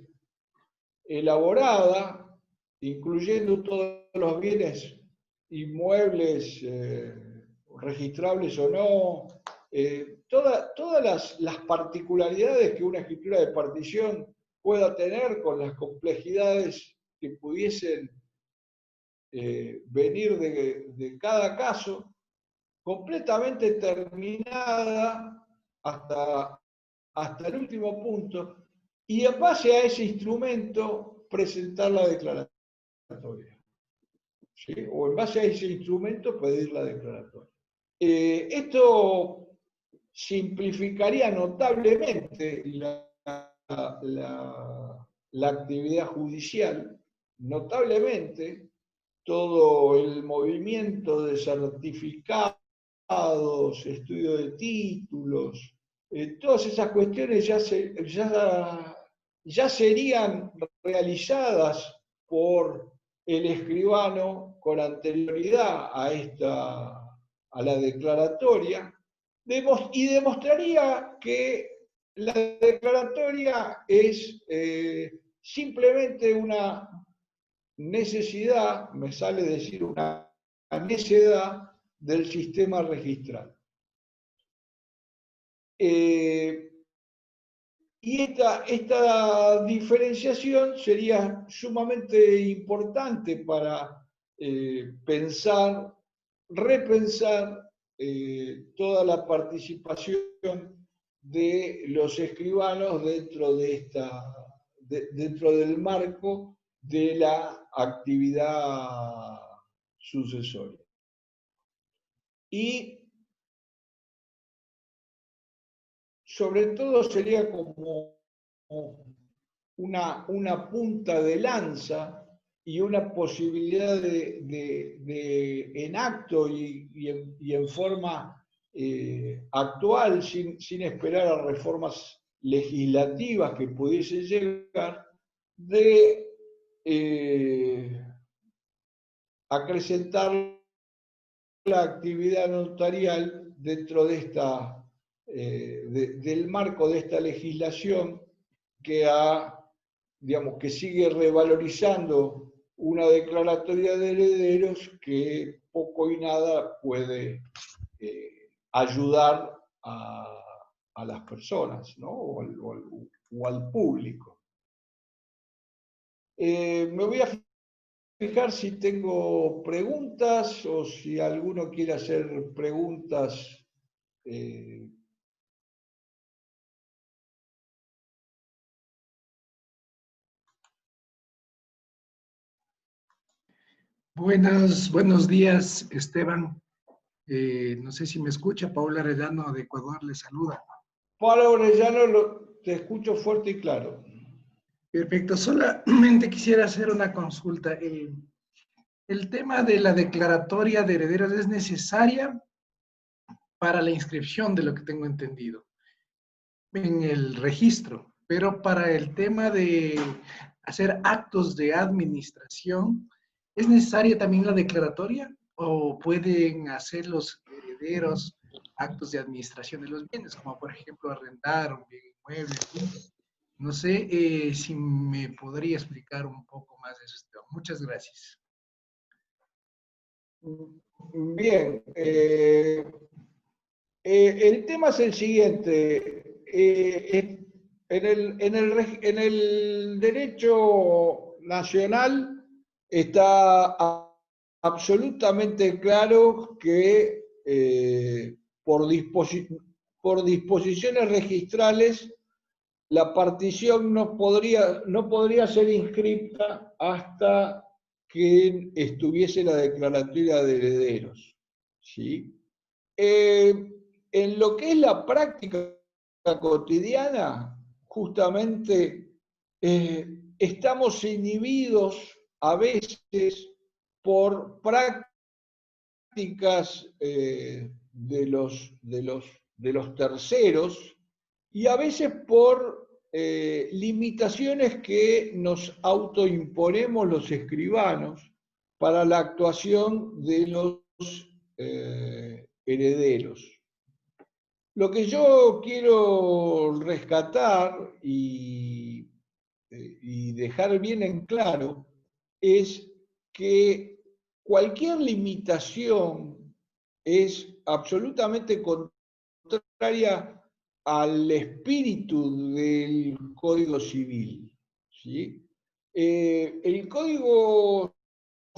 elaborada, incluyendo todos los bienes inmuebles, registrables o no, todas las particularidades que una escritura de partición pueda tener, con las complejidades que pudiesen venir de cada caso, completamente terminada hasta el último punto, y en base a ese instrumento presentar la declaratoria. ¿Sí? O en base a ese instrumento pedir la declaratoria. Esto simplificaría notablemente la actividad judicial, notablemente todo el movimiento de certificados, estudio de títulos, todas esas cuestiones ya serían realizadas por el escribano con anterioridad a la declaratoria, y demostraría que la declaratoria es simplemente una necesidad, me sale decir una necedad del sistema registral. Y esta diferenciación sería sumamente importante para pensar, repensar toda la participación de los escribanos dentro del marco de la actividad sucesoria. Y sobre todo sería como una punta de lanza y una posibilidad en acto y en forma actual, sin esperar a reformas legislativas que pudiesen llegar, de acrecentar la actividad notarial dentro de del marco de esta legislación que sigue revalorizando una declaratoria de herederos que poco y nada puede ayudar a las personas, ¿no? o al público. Me voy a fijar si tengo preguntas o si alguno quiere hacer preguntas. Buenos días, Esteban. No sé si me escucha. Paula Arellano de Ecuador le saluda. Paula Orellano, te escucho fuerte y claro. Perfecto. Solamente quisiera hacer una consulta. El tema de la declaratoria de herederos es necesaria para la inscripción, de lo que tengo entendido, en el registro. pero para el tema de hacer actos de administración, ¿es necesaria también la declaratoria o pueden hacer los herederos actos de administración de los bienes, como por ejemplo arrendar un bien inmueble, en fin? No sé si me podría explicar un poco más de eso. Muchas gracias. Bien, el tema es el siguiente. En el derecho nacional está absolutamente claro que por disposiciones registrales la partición no podría ser inscripta hasta que estuviese la declaratoria de herederos. ¿Sí? En lo que es la práctica cotidiana, justamente estamos inhibidos a veces por prácticas de los terceros y a veces por limitaciones que nos autoimponemos los escribanos para la actuación de los herederos. Lo que yo quiero rescatar y dejar bien en claro es que cualquier limitación es absolutamente contraria al espíritu del Código Civil. ¿Sí? El Código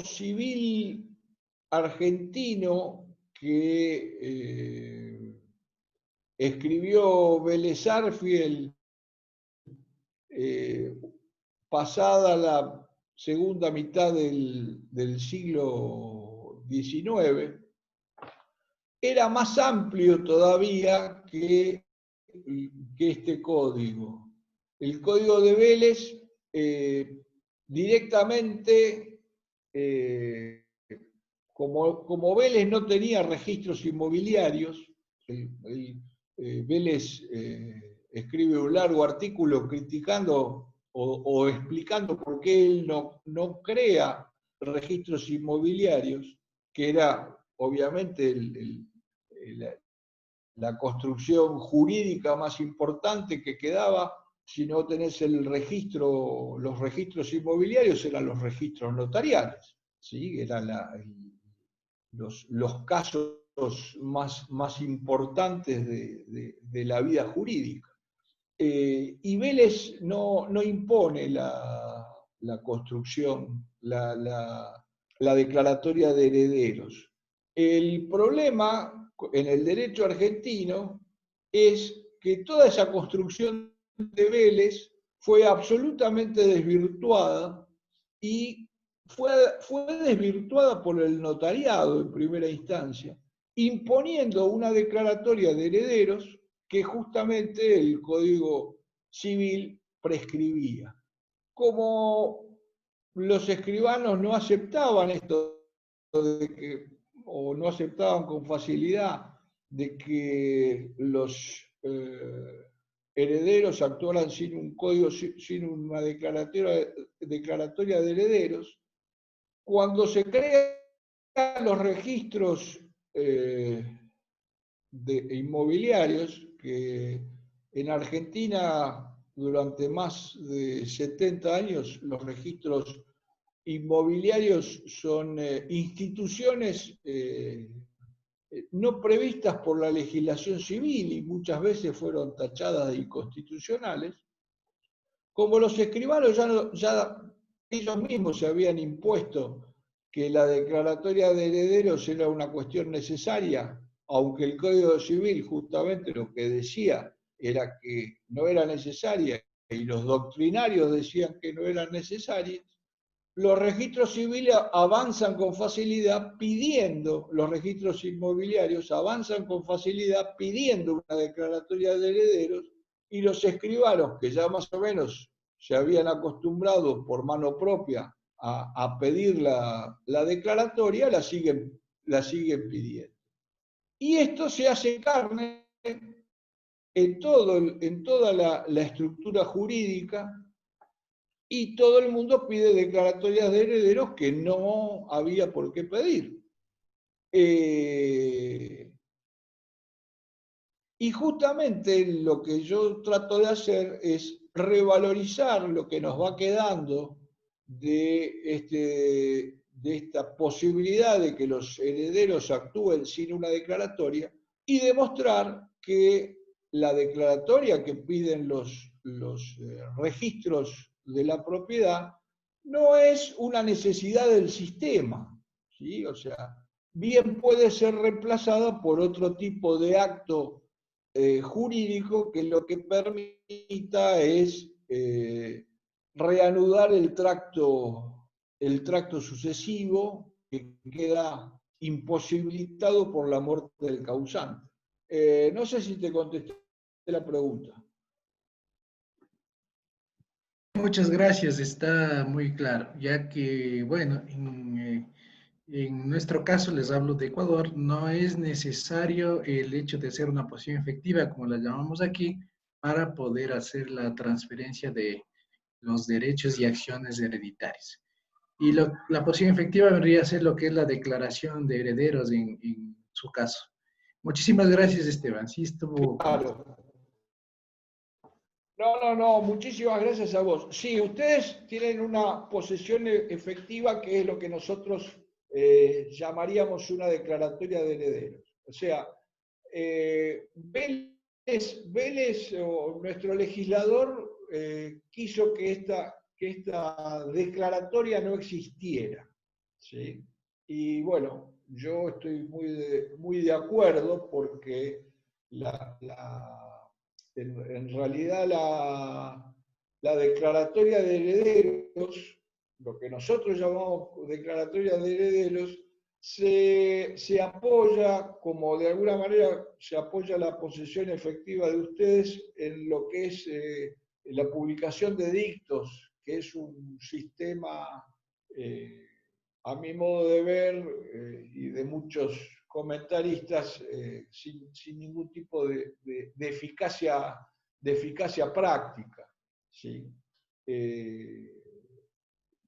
Civil argentino que escribió Vélez Arfiel eh, pasada la segunda mitad del siglo XIX, era más amplio todavía que este código. El código de Vélez directamente, como Vélez no tenía registros inmobiliarios, Vélez escribe un largo artículo criticando o explicando por qué él no crea registros inmobiliarios, que era obviamente la construcción jurídica más importante que quedaba. Si no tenés el registro, los registros inmobiliarios eran los registros notariales, ¿sí? Eran los casos más importantes de la vida jurídica. Y Vélez no impone la construcción, la declaratoria de herederos. El problema en el derecho argentino es que toda esa construcción de Vélez fue absolutamente desvirtuada y fue desvirtuada por el notariado en primera instancia, imponiendo una declaratoria de herederos que justamente el Código Civil prescribía. Como los escribanos no aceptaban esto o no aceptaban con facilidad de que los herederos actuaran sin un código, sin una declaratoria de herederos, cuando se crean los registros inmobiliarios, que en Argentina durante más de 70 años los registros inmobiliarios son instituciones no previstas por la legislación civil y muchas veces fueron tachadas de inconstitucionales. Como los escribanos ya ellos mismos se habían impuesto que la declaratoria de herederos era una cuestión necesaria, aunque el Código Civil justamente lo que decía era que no era necesaria y los doctrinarios decían que no eran necesarias, los registros civiles avanzan con facilidad pidiendo, los registros inmobiliarios avanzan con facilidad pidiendo una declaratoria de herederos, y los escribanos, que ya más o menos se habían acostumbrado por mano propia a pedir la declaratoria, la siguen pidiendo. Y esto se hace carne en toda la estructura jurídica, y todo el mundo pide declaratorias de herederos que no había por qué pedir. Y justamente lo que yo trato de hacer es revalorizar lo que nos va quedando de esta posibilidad de que los herederos actúen sin una declaratoria y demostrar que la declaratoria que piden los registros de la propiedad no es una necesidad del sistema, ¿sí? O sea, bien puede ser reemplazada por otro tipo de acto jurídico que lo que permita es reanudar el tracto sucesivo que queda imposibilitado por la muerte del causante. No sé si te contesté la pregunta. Muchas gracias, está muy claro, ya que, bueno, en nuestro caso, les hablo de Ecuador, no es necesario el hecho de hacer una posición efectiva, como la llamamos aquí, para poder hacer la transferencia de los derechos y acciones hereditarias. Y la posición efectiva vendría a ser lo que es la declaración de herederos en su caso. Muchísimas gracias, Esteban. Sí, estuvo completo. Claro. No, muchísimas gracias a vos. Sí, ustedes tienen una posesión efectiva que es lo que nosotros llamaríamos una declaratoria de herederos. O sea, Vélez o nuestro legislador quiso que esta declaratoria no existiera, ¿sí? Y bueno, yo estoy muy de acuerdo porque en realidad la declaratoria de herederos, lo que nosotros llamamos declaratoria de herederos, se apoya, como de alguna manera se apoya la posesión efectiva de ustedes en lo que es la publicación de dictos, que es un sistema, a mi modo de ver, y de muchos comentaristas, sin ningún tipo de eficacia práctica, ¿sí?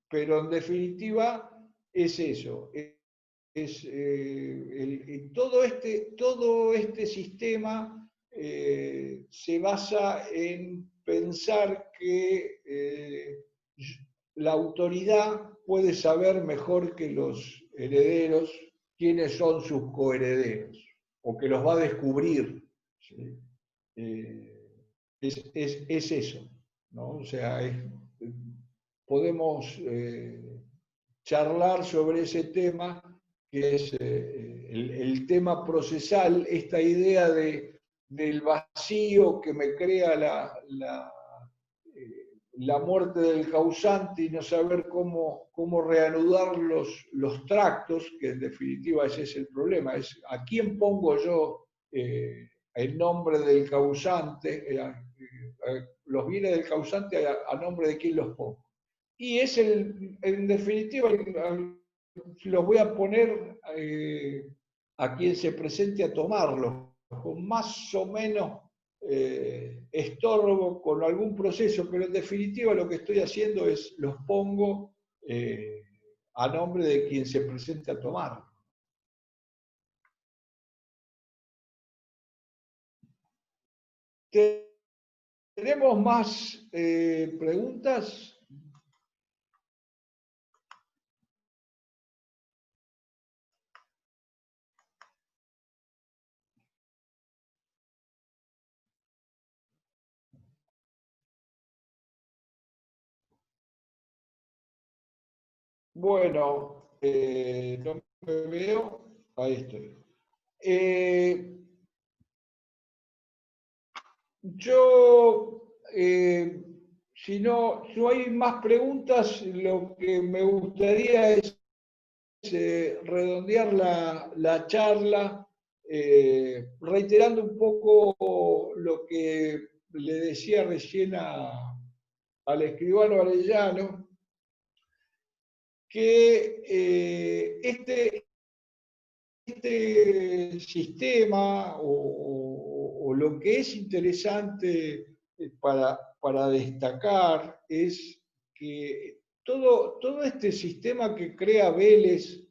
Pero en definitiva es eso. Todo este sistema se basa en pensar que la autoridad puede saber mejor que los herederos quiénes son sus coherederos, o que los va a descubrir, ¿sí? Es eso, ¿no? O sea, podemos charlar sobre ese tema, que es el tema procesal, esta idea del vacío que me crea la muerte del causante y no saber cómo reanudar los tractos, que en definitiva ese es el problema, es a quién pongo yo el nombre del causante, los bienes del causante a nombre de quién los pongo. Y es en definitiva, los voy a poner a quien se presente a tomarlos, con más o menos estorbo, con algún proceso, pero en definitiva lo que estoy haciendo es los pongo a nombre de quien se presente a tomarlos. ¿Tenemos más preguntas? Bueno, no me veo. Ahí estoy. Si no hay más preguntas, lo que me gustaría es redondear la charla, reiterando un poco lo que le decía recién al escribano Arellano, que este sistema o o lo que es interesante para destacar es que todo este sistema que crea Vélez,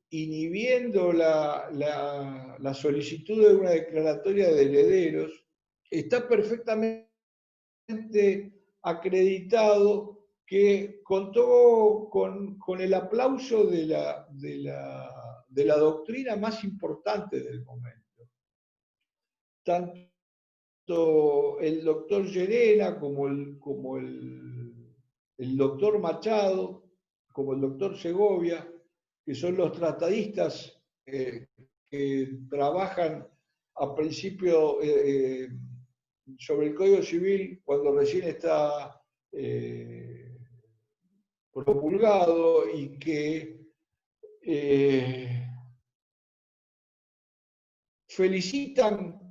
inhibiendo la solicitud de una declaratoria de herederos, está perfectamente acreditado que contó con el aplauso de la doctrina más importante del momento. Tanto el doctor Llerena como el doctor Machado, como el doctor Segovia, que son los tratadistas que trabajan a principio sobre el Código Civil cuando recién está promulgado y que felicitan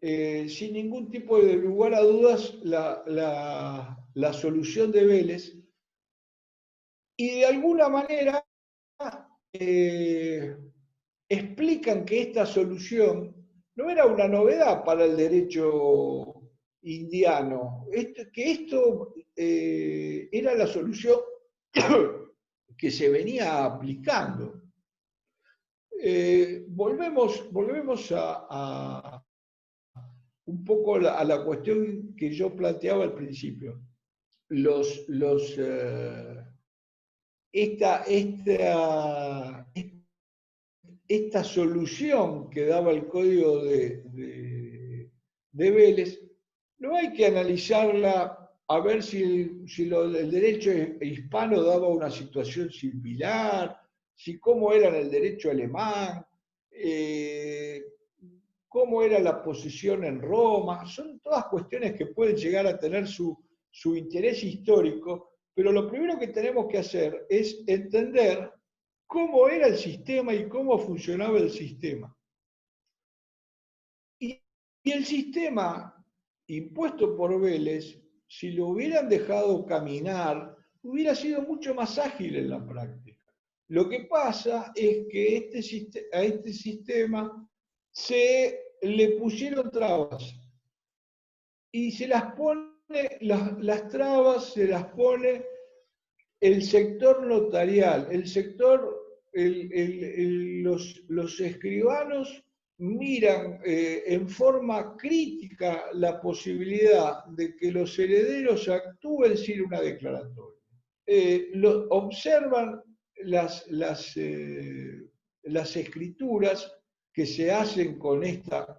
sin ningún tipo de lugar a dudas la solución de Vélez y de alguna manera explican que esta solución no era una novedad para el derecho indiano, que esto era la solución que se venía aplicando. Volvemos a un poco a la cuestión que yo planteaba al principio. Esta solución que daba el código de Vélez, no hay que analizarla a ver si el derecho hispano daba una situación similar, si cómo era en el derecho alemán, cómo era la posesión en Roma. Son todas cuestiones que pueden llegar a tener su interés histórico, pero lo primero que tenemos que hacer es entender cómo era el sistema y cómo funcionaba el sistema. Y el sistema impuesto por Vélez, si lo hubieran dejado caminar, hubiera sido mucho más ágil en la práctica. Lo que pasa es que a este sistema se le pusieron trabas y se las pone, las trabas se las pone el sector notarial, el sector, los escribanos miran en forma crítica la posibilidad de que los herederos actúen sin una declaratoria. Observan las escrituras que se hacen con esta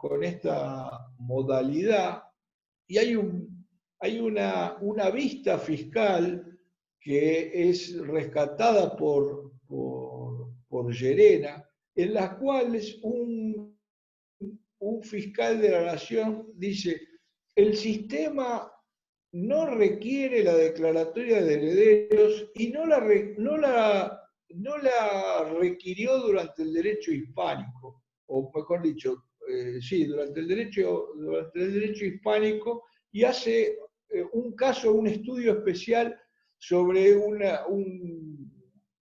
modalidad y hay una vista fiscal que es rescatada por Llerena, en las cuales un fiscal de la Nación dice: el sistema no requiere la declaratoria de herederos y no la requirió durante el derecho hispánico, o mejor dicho, sí, durante el derecho hispánico, y hace un estudio especial sobre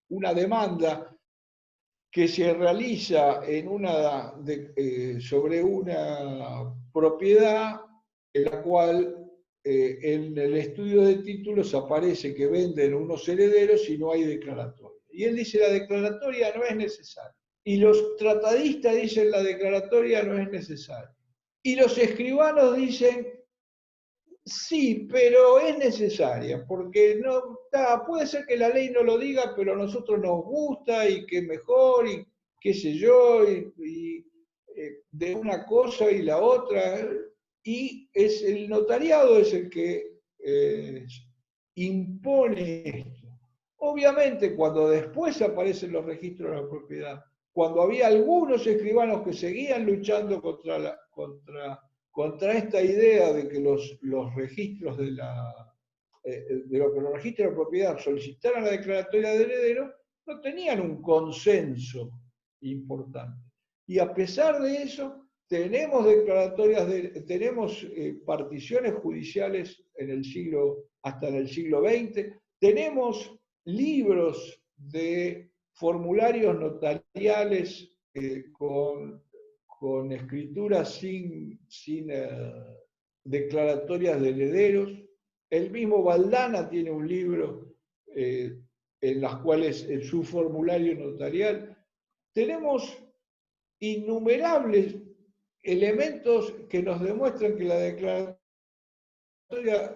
una demanda que se realiza sobre una propiedad en la cual en el estudio de títulos aparece que venden unos herederos y no hay declaratoria. Y él dice: la declaratoria no es necesaria. Y los tratadistas dicen: la declaratoria no es necesaria. Y los escribanos dicen: sí, pero es necesaria, porque puede ser que la ley no lo diga, pero a nosotros nos gusta y que mejor, y qué sé yo, de una cosa y la otra. Y el notariado es el que impone esto. Obviamente, cuando después aparecen los registros de la propiedad, cuando había algunos escribanos que seguían luchando contra esta idea de que los registros de los registros de propiedad solicitaran la declaratoria de heredero, no tenían un consenso importante. Y a pesar de eso, tenemos tenemos particiones judiciales hasta en el siglo XX, tenemos libros de formularios notariales con con escrituras sin declaratorias de herederos. El mismo Valdana tiene un libro en las cuales en su formulario notarial tenemos innumerables elementos que nos demuestran que la declaratoria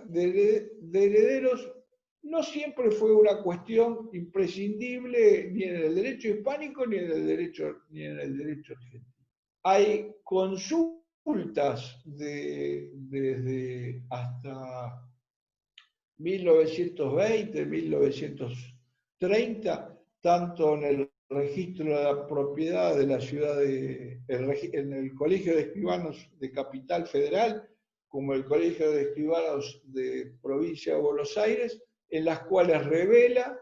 de herederos no siempre fue una cuestión imprescindible ni en el derecho hispánico ni en el derecho argentino. Hay consultas desde hasta 1920, 1930, tanto en el registro de la propiedad de la ciudad en el Colegio de Escribanos de Capital Federal, como el Colegio de Escribanos de Provincia de Buenos Aires, en las cuales revela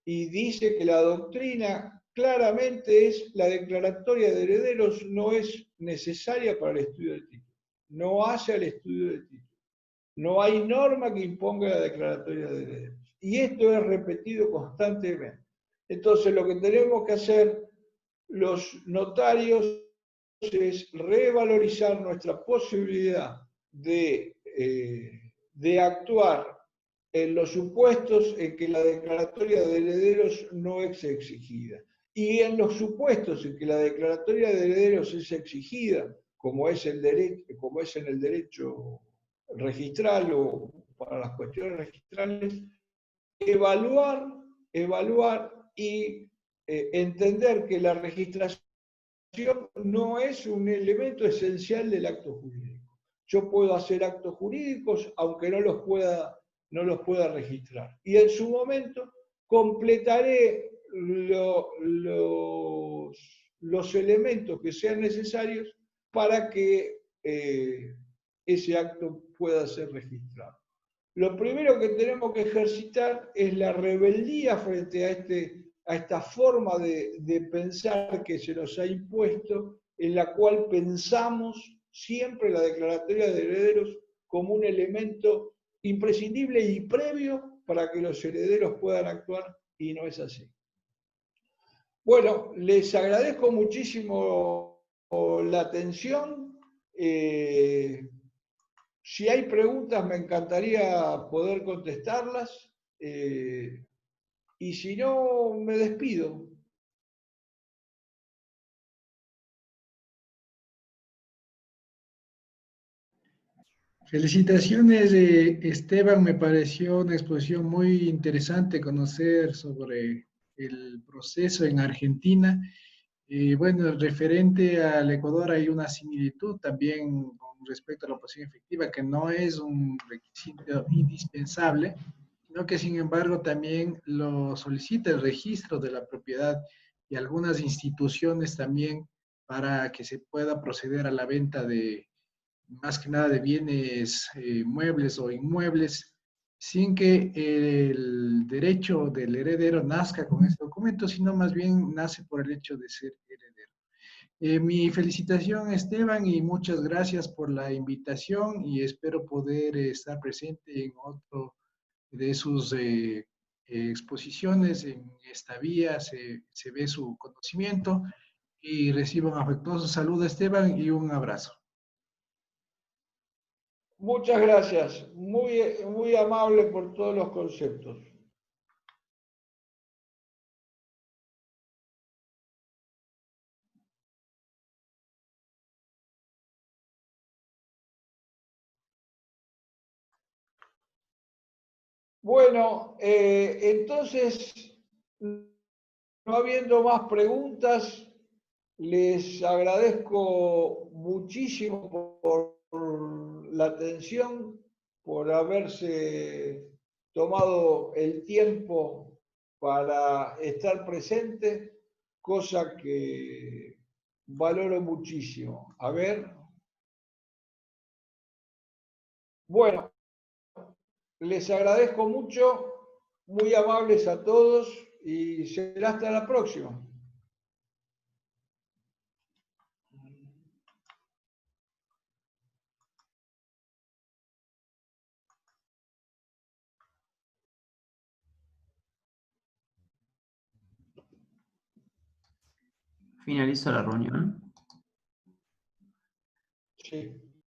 y dice que la doctrina claramente es la declaratoria de herederos no es necesaria para el estudio del título, no hace al estudio del título. No hay norma que imponga la declaratoria de herederos. Y esto es repetido constantemente. Entonces, lo que tenemos que hacer los notarios es revalorizar nuestra posibilidad de actuar en los supuestos en que la declaratoria de herederos no es exigida. Y en los supuestos en que la declaratoria de herederos es exigida, como es en el derecho registral o para las cuestiones registrales, evaluar y entender que la registración no es un elemento esencial del acto jurídico. Yo puedo hacer actos jurídicos aunque no los pueda registrar. Y en su momento completaré los elementos que sean necesarios para que ese acto pueda ser registrado. Lo primero que tenemos que ejercitar es la rebeldía frente a esta forma de pensar que se nos ha impuesto, en la cual pensamos siempre la declaratoria de herederos como un elemento imprescindible y previo para que los herederos puedan actuar, y no es así. Bueno, les agradezco muchísimo la atención. Si hay preguntas, me encantaría poder contestarlas. Y si no, me despido. Felicitaciones, Esteban. Me pareció una exposición muy interesante conocer sobre el proceso en Argentina. Bueno, referente al Ecuador hay una similitud también con respecto a la oposición efectiva, que no es un requisito indispensable, sino que sin embargo también lo solicita el registro de la propiedad y algunas instituciones también para que se pueda proceder a la venta de más que nada de bienes muebles o inmuebles, sin que el derecho del heredero nazca con ese documento, sino más bien nace por el hecho de ser heredero. Mi felicitación, Esteban, y muchas gracias por la invitación y espero poder estar presente en otro de sus exposiciones. En esta vía se ve su conocimiento y recibo un afectuoso saludo, Esteban, y un abrazo. Muchas gracias. Muy, muy amable por todos los conceptos. Bueno, entonces, no habiendo más preguntas, les agradezco muchísimo por la atención, por haberse tomado el tiempo para estar presente, cosa que valoro muchísimo. A ver, bueno, les agradezco mucho, muy amables a todos y será hasta la próxima. Finalizo la reunión. Sí.